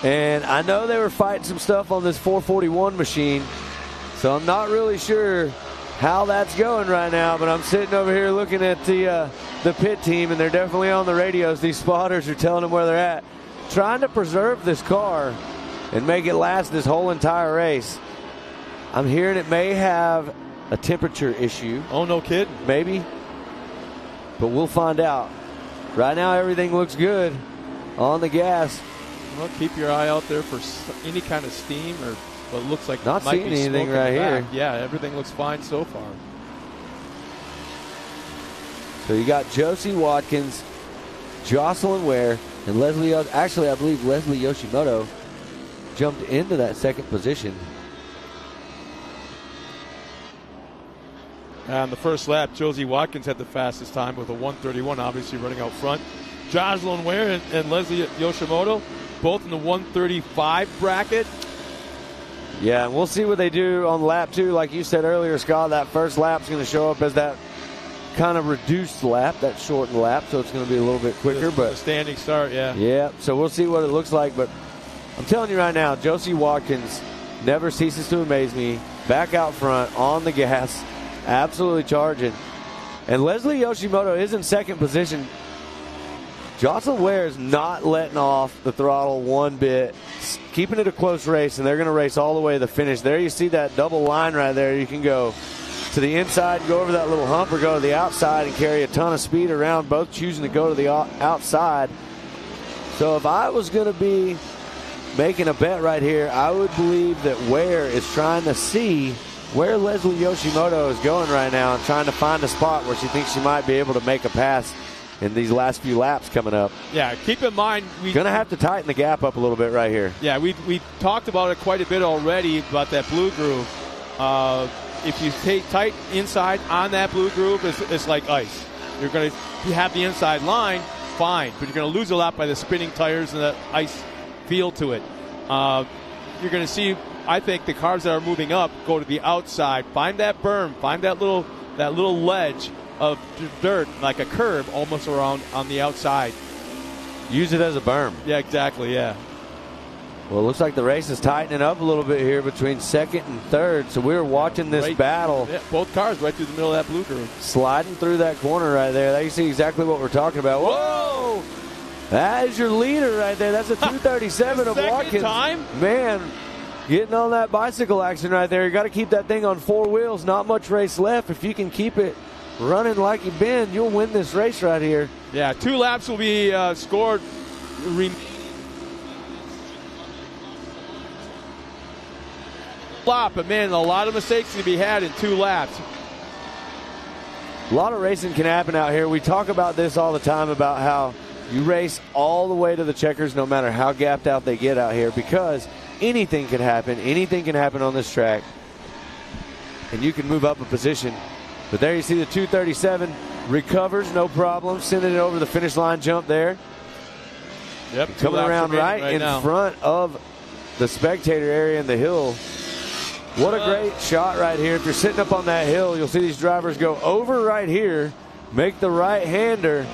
and I know they were fighting some stuff on this 441 machine, so I'm not really sure how that's going right now, but I'm sitting over here looking at the pit team, and they're definitely on the radios. These spotters are telling them where they're at, trying to preserve this car and make it last this whole entire race. I'm hearing it may have a temperature issue. Oh, no kidding. Maybe, but we'll find out. Right now, everything looks good on the gas. Well, keep your eye out there for any kind of steam or what looks like not might seeing be anything right here. Yeah, everything looks fine so far. So you got Josie Watkins, Jocelyn Ware, and Leslie. Actually, I believe Leslie Yoshimoto jumped into that second position. On the first lap, Josie Watkins had the fastest time with a 1:31, obviously running out front. Jocelyn Ware and Leslie Yoshimoto, both in the 1:35 bracket. Yeah, and we'll see what they do on lap 2. Like you said earlier, Scott, that first lap's going to show up as that kind of reduced lap, that shortened lap, so it's going to be a little bit quicker. But a standing start, yeah. Yeah, so we'll see what it looks like. But I'm telling you right now, Josie Watkins never ceases to amaze me. Back out front, on the gas, absolutely charging. And Leslie Yoshimoto is in second position. Jocelyn Ware is not letting off the throttle one bit, keeping it a close race, and they're going to race all the way to the finish. There you see that double line right there. You can go to the inside, go over that little hump, or go to the outside and carry a ton of speed around, both choosing to go to the outside. So if I was going to be making a bet right here, I would believe that Ware is trying to see where Leslie Yoshimoto is going right now and trying to find a spot where she thinks she might be able to make a pass in these last few laps coming up. Yeah, keep in mind we're going to have to tighten the gap up a little bit right here. Yeah, we talked about it quite a bit already about that blue groove. If you take tight inside on that blue groove, it's like ice. You're going to have the inside line, fine, but you're going to lose a lot by the spinning tires and the ice feel to it. You're going to see, I think, the cars that are moving up go to the outside, find that berm, find that little ledge of dirt, like a curb almost around on the outside. Use it as a berm. Yeah, exactly, yeah. Well, it looks like the race is tightening up a little bit here between second and third. So we're watching this battle. Yeah, both cars right through the middle of that blue groove. Sliding through that corner right there. There you see exactly what we're talking about. Whoa! That is your leader right there. That's a 237 of Watkins. Time? Man, getting on that bicycle action right there. You got to keep that thing on 4 wheels. Not much race left. If you can keep it running like you've been, you'll win this race right here. Yeah, 2 laps will be scored. But man, a lot of mistakes to be had in 2 laps. A lot of racing can happen out here. We talk about this all the time about how you race all the way to the checkers no matter how gapped out they get out here, because anything can happen. Anything can happen on this track. And you can move up a position. But there you see the 237 recovers, no problem, sending it over the finish line jump there. Yep, coming around right in now. front of the spectator area in the hill. What a great shot right here. If you're sitting up on that hill, you'll see these drivers go over right here, make the right-hander,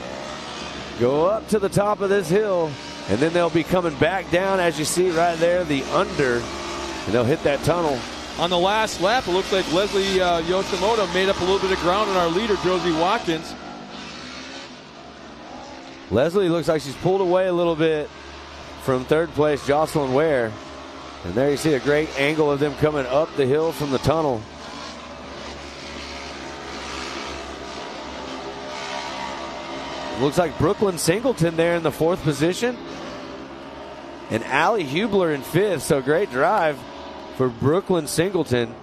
go up to the top of this hill, and then they'll be coming back down, as you see right there, the under, and they'll hit that tunnel. On the last lap, it looks like Leslie Yoshimoto made up a little bit of ground on our leader, Josie Watkins. Leslie looks like she's pulled away a little bit from third place, Jocelyn Ware. And there you see a great angle of them coming up the hill from the tunnel. Looks like Brooklyn Singleton there in the 4th position. And Allie Hubler in 5th. So great drive for Brooklyn Singleton.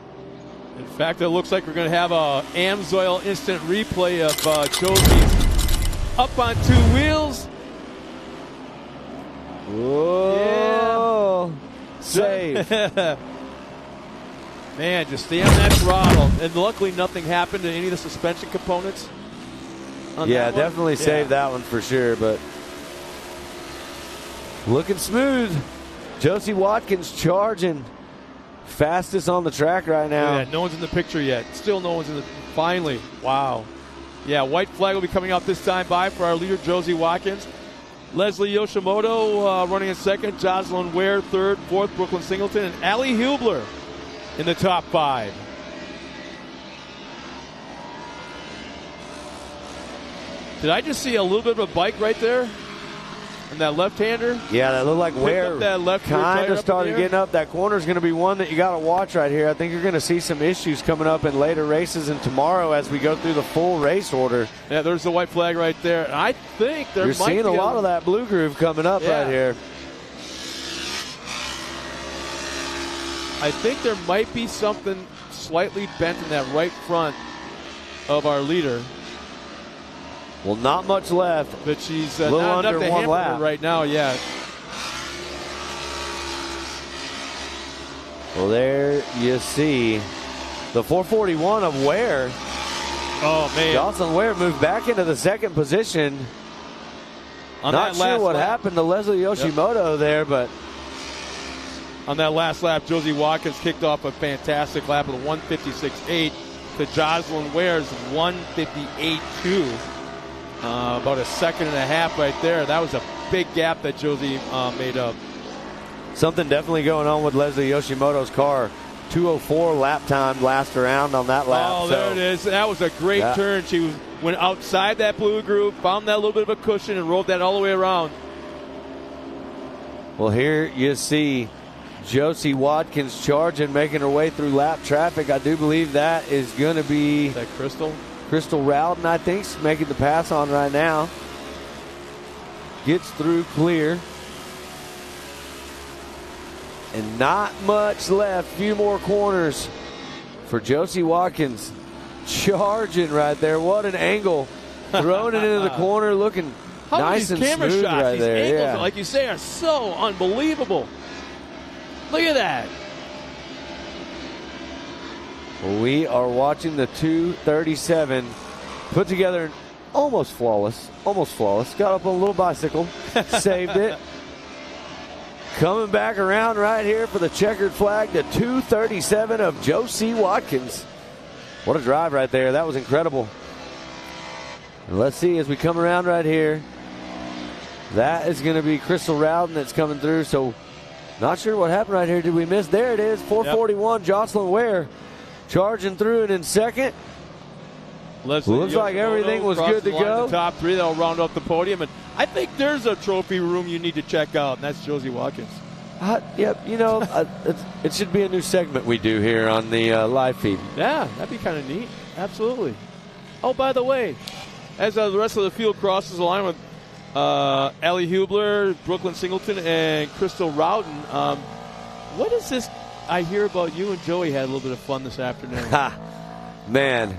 In fact, it looks like we're going to have a Amsoil instant replay of Josie's up on 2 wheels. Whoa. Yeah. Save. Man, just stay on that throttle. And luckily nothing happened to any of the suspension components. Yeah, definitely saved that one for sure, but looking smooth. Josie Watkins charging. Fastest on the track right now. Yeah, no one's in the picture yet. Still no one's in the... Finally. Wow. Yeah, white flag will be coming out this time by for our leader, Josie Watkins. Leslie Yoshimoto running in 2nd. Jocelyn Ware 3rd. 4th, Brooklyn Singleton. And Allie Hubler in the top 5. Did I just see a little bit of a bike right there? And that left-hander? Yeah, that looked like Ware kind of started getting up. That corner is going to be one that you got to watch right here. I think you're going to see some issues coming up in later races and tomorrow as we go through the full race order. Yeah, there's the white flag right there. I think there you're might be seeing a lot of that blue groove coming up right here. I think there might be something slightly bent in that right front of our leader. Well, not much left. But she's a little not under enough to one hamper lap her right now, yeah. Well, there you see the 441 of Ware. Oh, man. Jocelyn Ware moved back into the 2nd position. Not sure what happened to Leslie Yoshimoto there, but on that last lap, Josie Watkins kicked off a fantastic lap with a 156.8 to Jocelyn Ware's 158.2. About a 1.5 seconds right there. That was a big gap that Josie made up. Something definitely going on with Leslie Yoshimoto's car. 2:04 lap time last around on that lap. Oh, there it is. That was a great turn. She went outside that blue groove, found that little bit of a cushion, and rolled that all the way around. Well, here you see Josie Watkins charging, making her way through lap traffic. I do believe that is going to be... Is that Crystal? Crystal Rowden, I think, is making the pass on right now. Gets through clear. And not much left. Few more corners for Josie Watkins. Charging right there. What an angle. Throwing it into the corner, looking nice and smooth right there. These angles, like you say, are so unbelievable. Look at that. Well, we are watching the 237 put together almost flawless. Got up on a little bicycle, saved it. Coming back around right here for the checkered flag, the 237 of Josie Watkins. What a drive right there. That was incredible. And let's see as we come around right here. That is going to be Crystal Rowden that's coming through. So not sure what happened right here. Did we miss? There it is. 441, yep. Jocelyn Ware charging through and in 2nd. Leslie looks like everything was good to go. The top 3, they'll round up the podium. And I think there's a trophy room you need to check out, and that's Josie Watkins. Yep, it should be a new segment we do here on the live feed. Yeah, that'd be kind of neat. Absolutely. Oh, by the way, as the rest of the field crosses the line with Allie Hubler, Brooklyn Singleton, and Crystal Rowden, what is this I hear about you and Joey had a little bit of fun this afternoon? Man.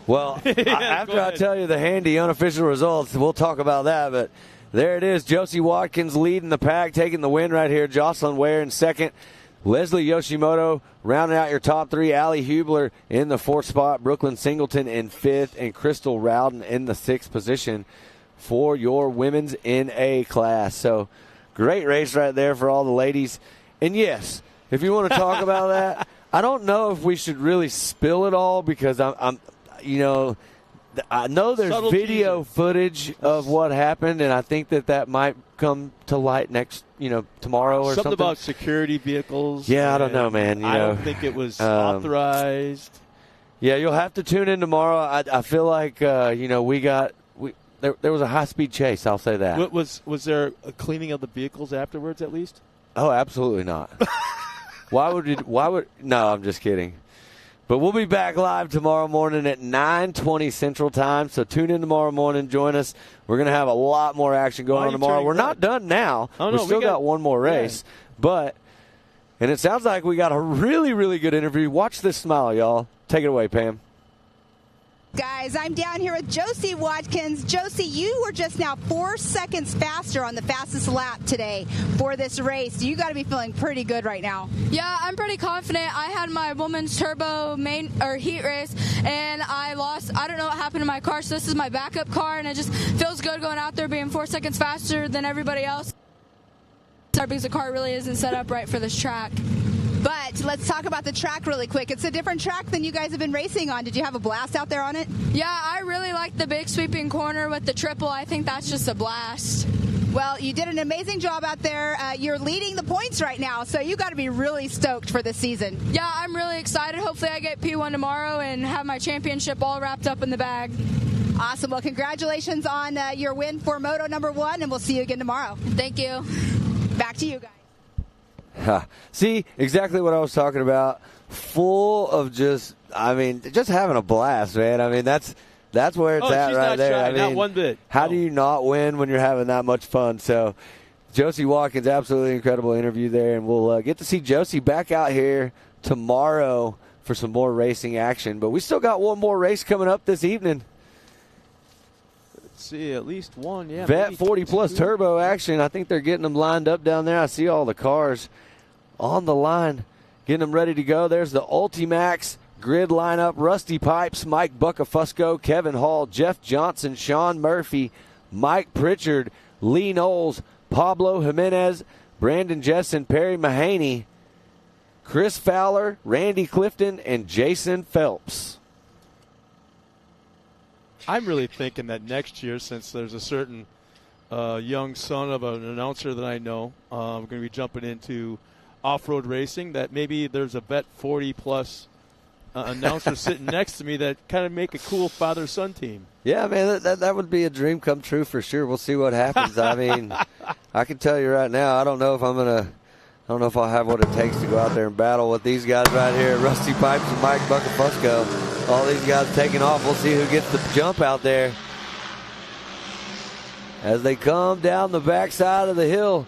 Well, after I tell you the handy unofficial results, we'll talk about that. But there it is. Josie Watkins leading the pack, taking the win right here. Jocelyn Ware in second. Leslie Yoshimoto rounding out your top three. Allie Hubler in the fourth spot. Brooklyn Singleton in fifth. And Crystal Rowden in the sixth position for your women's NA class. So great race right there for all the ladies. And yes, if you want to talk about that, I don't know if we should really spill it all because I know there's Subtle video teaser. footage of what happened, and I think that might come to light tomorrow or something. About security vehicles. Yeah, I don't know, man. I don't think it was authorized. Yeah, you'll have to tune in tomorrow. I feel like there was a high-speed chase. I'll say that. Was there a cleaning of the vehicles afterwards at least? Oh, absolutely not. Why would? No, I'm just kidding. But we'll be back live tomorrow morning at 9:20 Central Time. So tune in tomorrow morning. Join us. We're going to have a lot more action going on tomorrow. We're not done now. Oh, we still got one more race. Yeah. And it sounds like we got a really, really good interview. Watch this smile, y'all. Take it away, Pam. Guys, I'm down here with Josie Watkins. Josie, you were just now 4 seconds faster on the fastest lap today for this race. You got to be feeling pretty good right now. Yeah, I'm pretty confident. I had my women's turbo heat race, and I lost. I don't know what happened to my car, so this is my backup car, and it just feels good going out there being 4 seconds faster than everybody else. Because the car really isn't set up right for this track. But let's talk about the track really quick. It's a different track than you guys have been racing on. Did you have a blast out there on it? Yeah, I really like the big sweeping corner with the triple. I think that's just a blast. Well, you did an amazing job out there. You're leading the points right now, so you got to be really stoked for this season. Yeah, I'm really excited. Hopefully I get P1 tomorrow and have my championship all wrapped up in the bag. Awesome. Well, congratulations on your win for Moto number 1, and we'll see you again tomorrow. Thank you. Back to you guys. See, exactly what I was talking about. Full of just having a blast, man. I mean, that's where it's at right there. Shy, not one bit. How do you not win when you're having that much fun? So, Josie Watkins, absolutely incredible interview there, and we'll get to see Josie back out here tomorrow for some more racing action. But we still got one more race coming up this evening. See, at least one, yeah. Vet 40 plus turbo action. I think they're getting them lined up down there. I see all the cars on the line, getting them ready to go. There's the Ultimax grid lineup. Rusty Pipes, Mike Buckafusco, Kevin Hall, Jeff Johnson, Sean Murphy, Mike Pritchard, Lee Knowles, Pablo Jimenez, Brandon Jessen, Perry Mahaney, Chris Fowler, Randy Clifton, and Jason Phelps. I'm really thinking that next year, since there's a certain young son of an announcer that I know, I'm going to be jumping into off-road racing, that maybe there's a Vet 40-plus announcer sitting next to me that kind of make a cool father-son team. Yeah, man, that would be a dream come true for sure. We'll see what happens. I mean, I can tell you right now, I don't know if I'll have what it takes to go out there and battle with these guys right here, Rusty Pipes and Mike Buckafusco. All these guys taking off. We'll see who gets the jump out there as they come down the backside of the hill.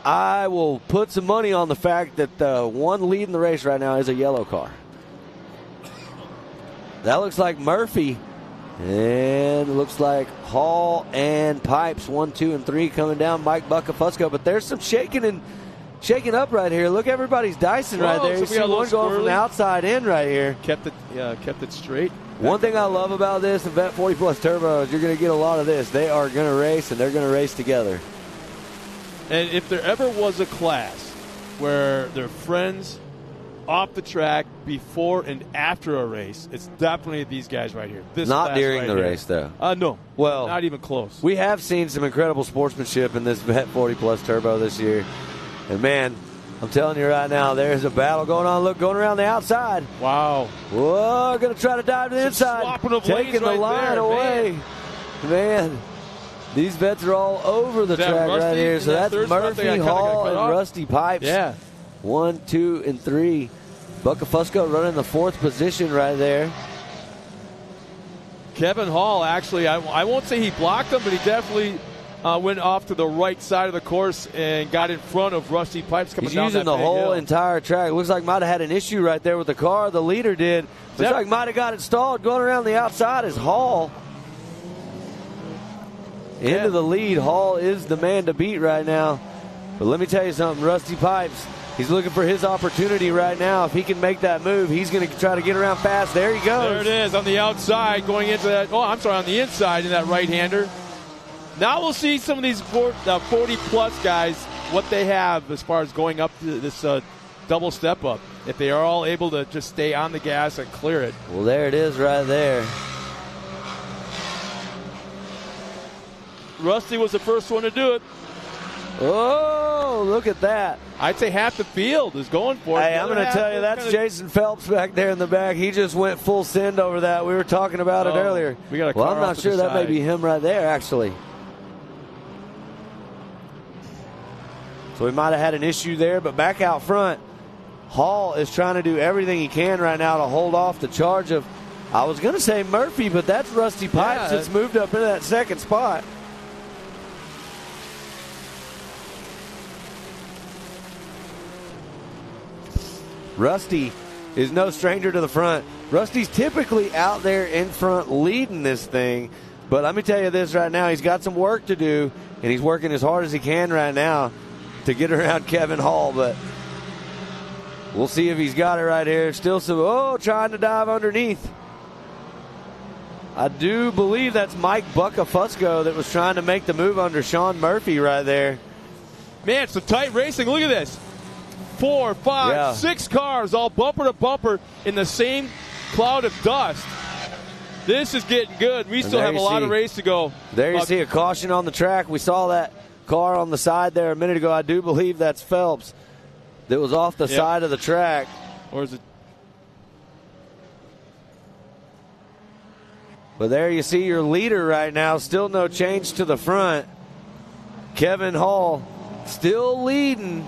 I will put some money on the fact that the one leading the race right now is a yellow car. That looks like Murphy. And it looks like Hall and Pipes, 1, 2, and 3 coming down. Mike Buckafusco. But there's some shaking up right here. Look, everybody's dicing right there. You see one going from the outside in right here. Kept it straight. One thing I love about this, the Vet 40 Plus Turbo, is you're going to get a lot of this. They are going to race, and they're going to race together. And if there ever was a class where they're friends off the track before and after a race, it's definitely these guys right here. Not during the race, though. No. Well, not even close. We have seen some incredible sportsmanship in this Vet 40 Plus Turbo this year. And, man, I'm telling you right now, there's a battle going on. Look, going around the outside. Wow. Whoa, going to try to dive to the inside. Taking the line away. Man, These vets are all over the track right here. So that's Murphy, Hall, and Rusty Pipes. Yeah. 1, 2, and 3. Buckafusco running the 4th position right there. Kevin Hall, actually, I won't say he blocked him, but he definitely went off to the right side of the course and got in front of Rusty Pipes coming down that big hill. He's using the whole entire track. Looks like might have had an issue right there with the car. The leader did. Looks like might have got it stalled. Going around the outside is Hall. Into the lead. Hall is the man to beat right now. But let me tell you something. Rusty Pipes, he's looking for his opportunity right now. If he can make that move, he's going to try to get around fast. There he goes. There it is on the outside going into that. Oh, I'm sorry, on the inside in that right-hander. Now we'll see some of these 40-plus guys, what they have as far as going up to this double step-up. If they are all able to just stay on the gas and clear it. Well, there it is right there. Rusty was the first one to do it. Oh, look at that. I'd say half the field is going for it. Hey, I'm going to tell you, that's Jason Phelps back there in the back. He just went full send over that. We were talking about it earlier. We got a car I'm not sure that may be him right there, actually. So we might have had an issue there, but back out front, Hall is trying to do everything he can right now to hold off the charge of, I was going to say Murphy, but that's Rusty Pipes that's moved up into that 2nd spot. Rusty is no stranger to the front. Rusty's typically out there in front leading this thing, but let me tell you this right now, he's got some work to do, and he's working as hard as he can right now to get around Kevin Hall, but we'll see if he's got it right here. Still some, trying to dive underneath. I do believe that's Mike Buckafusco that was trying to make the move under Sean Murphy right there. Man, it's some tight racing. Look at this. 4, 5, 6 cars all bumper to bumper in the same cloud of dust. This is getting good. We still have a lot of race to go. There you see a caution on the track. We saw that car on the side there a minute ago. I do believe that's Phelps that was off the side of the track. Or is it? But there you see your leader right now. Still no change to the front. Kevin Hall still leading.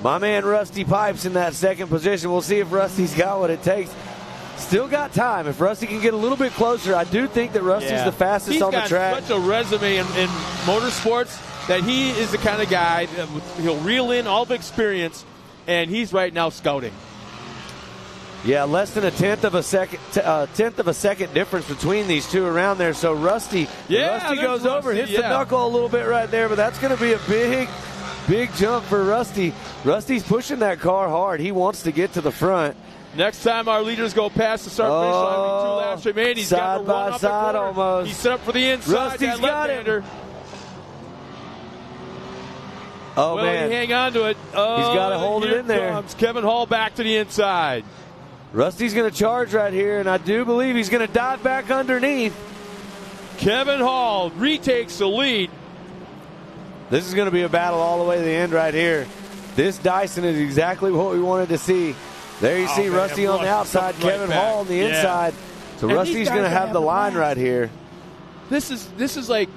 My man Rusty Pipes in that 2nd position. We'll see if Rusty's got what it takes. Still got time. If Rusty can get a little bit closer, I do think that Rusty's the fastest on the track. He's got such a resume in motorsports that he is the kind of guy that he'll reel in all the experience, and he's right now scouting. Yeah, less than a tenth of a second difference between these two around there. So Rusty goes over, hits the knuckle a little bit right there, but that's going to be a big jump for Rusty. Rusty's pushing that car hard. He wants to get to the front. Next time our leaders go past the start finish line, 2 laps remain. He's got to run up the corner. Almost. He's set up for the inside. Rusty's got him. Oh, man. He hang on to it. He's got to hold it in there. Comes Kevin Hall back to the inside. Rusty's going to charge right here, and I do believe he's going to dive back underneath. Kevin Hall retakes the lead. This is going to be a battle all the way to the end right here. This Dyson is exactly what we wanted to see. There you see Rusty on the outside, Kevin Hall on the inside. So and Rusty's going to have the line right here. This is like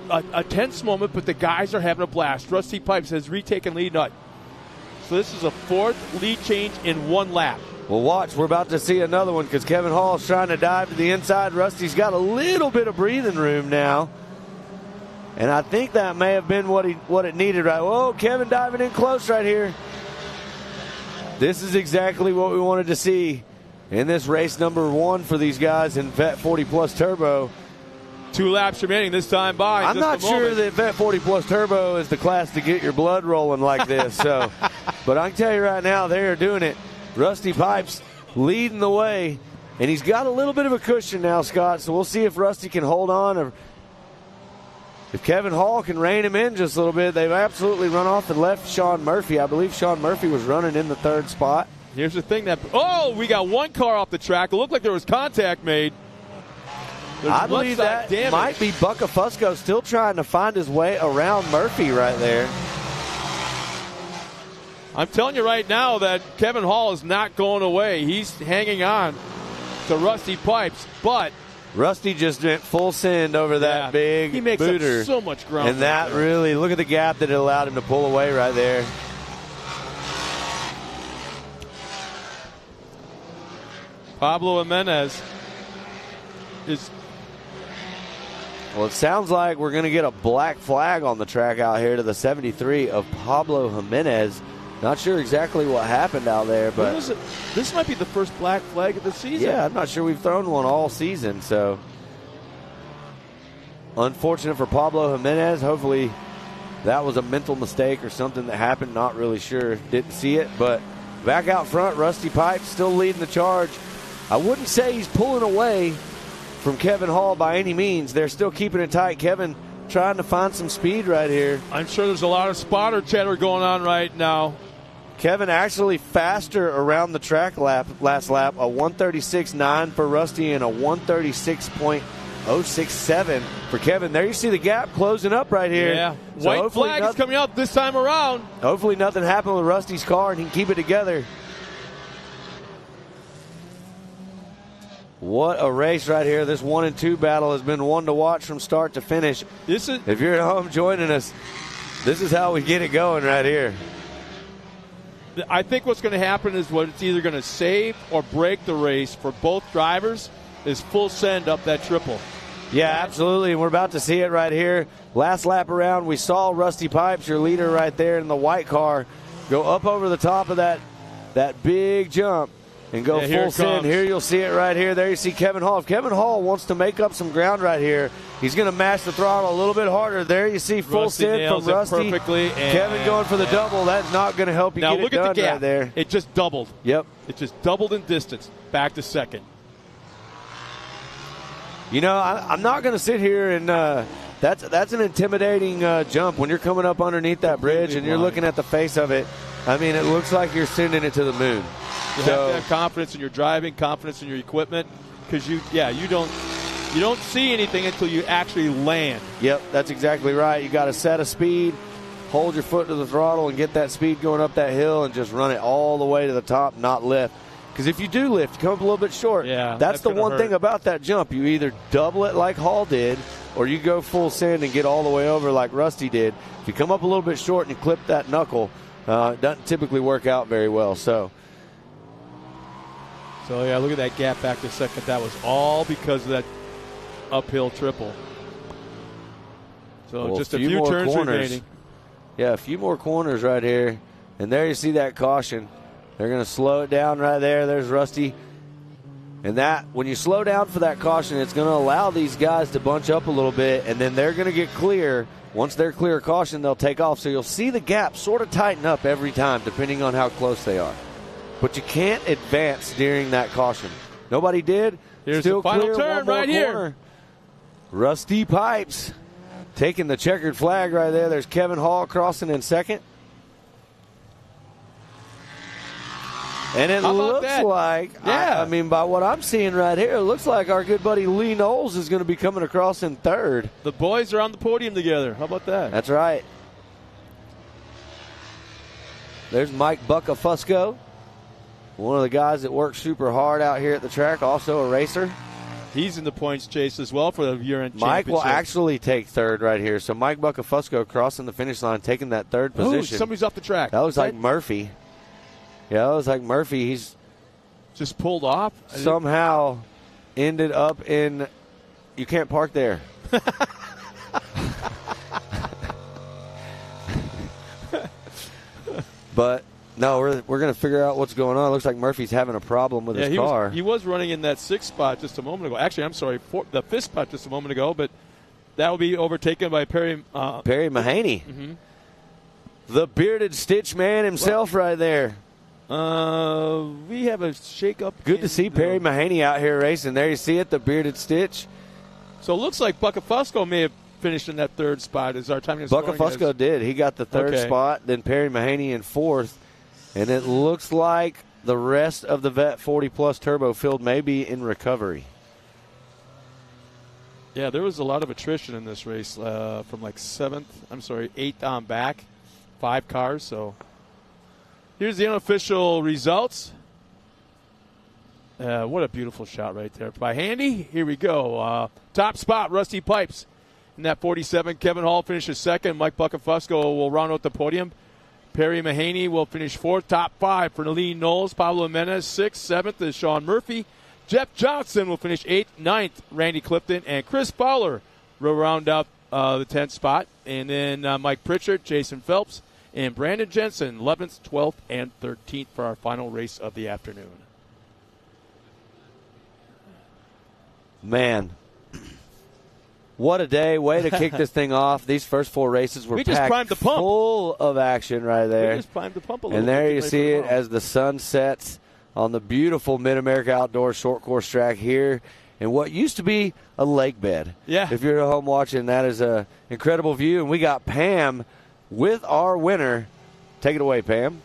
a tense moment, but the guys are having a blast. Rusty Pipes has retaken lead. So this is a 4th lead change in 1 lap. Well, watch. We're about to see another one because Kevin Hall is trying to dive to the inside. Rusty's got a little bit of breathing room now. And I think that may have been what it needed right. Whoa, Kevin diving in close right here. This is exactly what we wanted to see in this race number 1 for these guys in Vet 40 Plus Turbo. 2 laps remaining this time by. I'm not sure that Vet 40 Plus Turbo is the class to get your blood rolling like this. So, but I can tell you right now, they are doing it. Rusty Pipes leading the way, and he's got a little bit of a cushion now, Scott. So we'll see if Rusty can hold on, or if Kevin Hall can rein him in just a little bit. They've absolutely run off and left Sean Murphy. I believe Sean Murphy was running in the 3rd spot. Here's the thing we got 1 car off the track. It looked like there was contact made. I believe that might be Buckafusco still trying to find his way around Murphy right there. I'm telling you right now that Kevin Hall is not going away. He's hanging on to Rusty Pipes, but Rusty just went full send over that big he makes booter. Up so much ground. And that really, look at the gap that it allowed him to pull away right there. Pablo Jimenez is. Well, it sounds like we're going to get a black flag on the track out here to the 73 of Pablo Jimenez. Not sure exactly what happened out there, but this might be the first black flag of the season. Yeah, I'm not sure we've thrown one all season, so unfortunate for Pablo Jimenez. Hopefully that was a mental mistake or something that happened. Not really sure. Didn't see it, but back out front, Rusty Pipes still leading the charge. I wouldn't say he's pulling away from Kevin Hall by any means. They're still keeping it tight. Kevin trying to find some speed right here. I'm sure there's a lot of spotter chatter going on right now. Kevin actually faster around the track last lap, a 136.9 for Rusty and a 136.067 for Kevin. There you see the gap closing up right here. Yeah, so white flag is coming out this time around. Hopefully nothing happened with Rusty's car and he can keep it together. What a race right here. This 1 and 2 battle has been one to watch from start to finish. If you're at home joining us, this is how we get it going right here. I think what's going to happen is what it's either going to save or break the race for both drivers is full send up that triple. Yeah, absolutely, and we're about to see it right here. Last lap around, we saw Rusty Pipes, your leader right there in the white car, go up over the top of that big jump and go full send. Here you'll see it right here. There you see Kevin Hall. If Kevin Hall wants to make up some ground right here, he's going to mash the throttle a little bit harder. There you see full send from Rusty. Perfectly, Kevin going for the double. That's not going to help you now get look it done at the gap. Right there. It just doubled. Yep. It just doubled in distance. Back to second. You know, I'm not going to sit here and that's an intimidating jump when you're coming up underneath that bridge and you're looking at the face of it. I mean, it looks like you're sending it to the moon. You have to have confidence in your driving, confidence in your equipment, because you don't see anything until you actually land. Yep, that's exactly right. You got to set a speed, hold your foot to the throttle, and get that speed going up that hill, and just run it all the way to the top, not lift. Because if you do lift, you come up a little bit short. Yeah, that's the one thing about that jump. You either double it like Hall did, or you go full send and get all the way over like Rusty did. If you come up a little bit short and you clip that knuckle, it doesn't typically work out very well. So yeah, look at that gap back to second. That was all because of that uphill triple. So just a few turns remaining. Yeah, a few more corners right here. And there you see that caution. They're going to slow it down right there. There's Rusty. And that, when you slow down for that caution, it's going to allow these guys to bunch up a little bit, and then they're going to get clear. Once they're clear of caution, they'll take off. So you'll see the gap sort of tighten up every time, depending on how close they are. But you can't advance during that caution. Nobody did. Here's Still the final clear. turn right here. Corner. Rusty Pipes taking the checkered flag right there. There's Kevin Hall crossing in second. And it looks like, I mean, by what I'm seeing right here, it looks like our good buddy Lee Knowles is going to be coming across in third. The boys are on the podium together. How about that? That's right. There's Mike Buckafusco, one of the guys that works super hard out here at the track, also a racer. He's in the points chase as well for the year-end championship. Mike will actually take third right here. So Mike Buckafusco crossing the finish line, taking that third position. Somebody's off the track. That was like Murphy. Yeah, that was like Murphy. He's just pulled off. Somehow ended up in. You can't park there. But no, we're going to figure out what's going on. It looks like Murphy's having a problem with his car. He was running in that sixth spot just a moment ago. Actually, I'm sorry, the fifth spot just a moment ago. But that will be overtaken by Perry Mahaney, the bearded Stitch man himself, right there. We have a shakeup. Good to see Perry Mahaney out here racing. There you see it, the bearded Stitch. So it looks like Buckafusco may have finished in that third spot. Is our time? Buckafusco did. He got the third spot. Then Perry Mahaney in fourth. And it looks like the rest of the Vet 40-plus turbo field may be in recovery. Yeah, there was a lot of attrition in this race from like eighth on back. 5 cars, so... Here's the unofficial results. What a beautiful shot right there by Handy. Here we go. Top spot, Rusty Pipes. In that 47, Kevin Hall finishes second. Mike Buckafusco will round out the podium. Perry Mahaney will finish fourth. Top 5 for Nalene Knowles. Pablo Jimenez, 6th. 7th is Sean Murphy. Jeff Johnson will finish 8th. 9th, Randy Clifton. And Chris Fowler will round out the 10th spot. And then Mike Pritchard, Jason Phelps, and Brandon Jensen, 11th, 12th, and 13th for our final race of the afternoon. Man, what a day. Way to kick this thing off. These first 4 races were packed full of action right there. We just primed the pump a little and bit. there you see it as the sun sets on the beautiful Mid-America Outdoors short course track here in what used to be a lake bed. Yeah. If you're at home watching, that is an incredible view. And we got Pam with our winner. Take it away, Pam.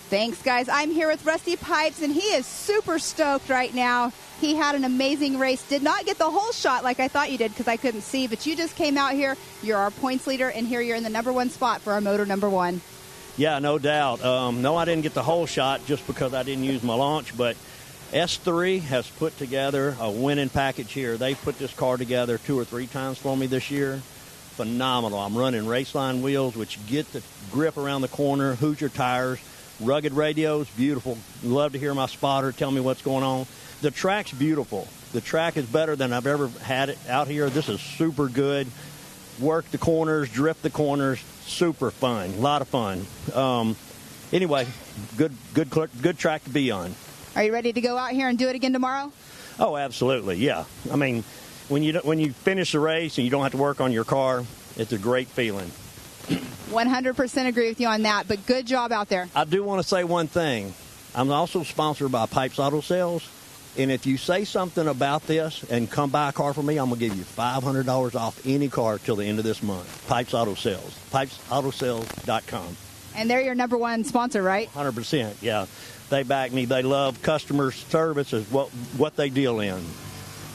Thanks, guys. I'm here with Rusty Pipes, and he is super stoked right now. He had an amazing race. Did not get the whole shot like I thought you did because I couldn't see, but you just came out here. You're our points leader, and here you're in the number 1 spot for our moto number 1. Yeah, no doubt. No, I didn't get the whole shot just because I didn't use my launch, but S3 has put together a winning package here. They put this car together 2 or 3 times for me this year. Phenomenal. I'm running Raceline wheels, which get the grip around the corner, Hoosier tires, rugged radios, beautiful. Love to hear my spotter tell me what's going on. The track's beautiful. The track is better than I've ever had it out here. This is super good. Work the corners, drift the corners, super fun. A lot of fun. Anyway, good track to be on. Are you ready to go out here and do it again tomorrow? Oh, absolutely, yeah. I mean, when you finish the race and you don't have to work on your car, it's a great feeling. 100% agree with you on that, but good job out there. I do want to say one thing. I'm also sponsored by Pipes Auto Sales, and if you say something about this and come buy a car from me, I'm going to give you $500 off any car till the end of this month. Pipes Auto Sales, pipesautosales.com. And they're your number 1 sponsor, right? 100%, yeah. They back me. They love customer service is what they deal in.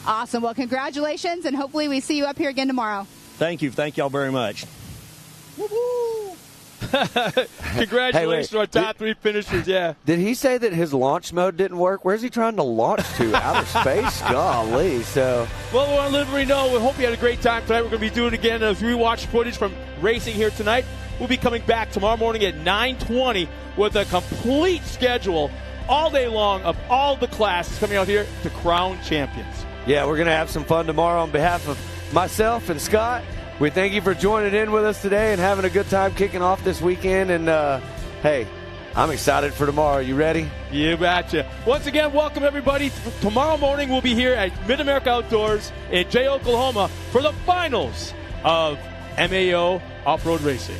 Awesome. Well, congratulations, and hopefully we see you up here again tomorrow. Thank you. Thank y'all very much. Woo-hoo. Congratulations to our top 3 finishers, yeah. Did he say that his launch mode didn't work? Where's he trying to launch to? Outer space? Golly. So. Well, we want to let everybody know. We hope you had a great time tonight. We're going to be doing it again as we watch footage from racing here tonight. We'll be coming back tomorrow morning at 9:20 with a complete schedule all day long of all the classes coming out here to crown champions. Yeah, we're going to have some fun tomorrow. On behalf of myself and Scott, we thank you for joining in with us today and having a good time kicking off this weekend. And, hey, I'm excited for tomorrow. You ready? You betcha. Once again, welcome everybody. Tomorrow morning we'll be here at Mid-America Outdoors in Jay, Oklahoma for the finals of MAO Off-Road Racing.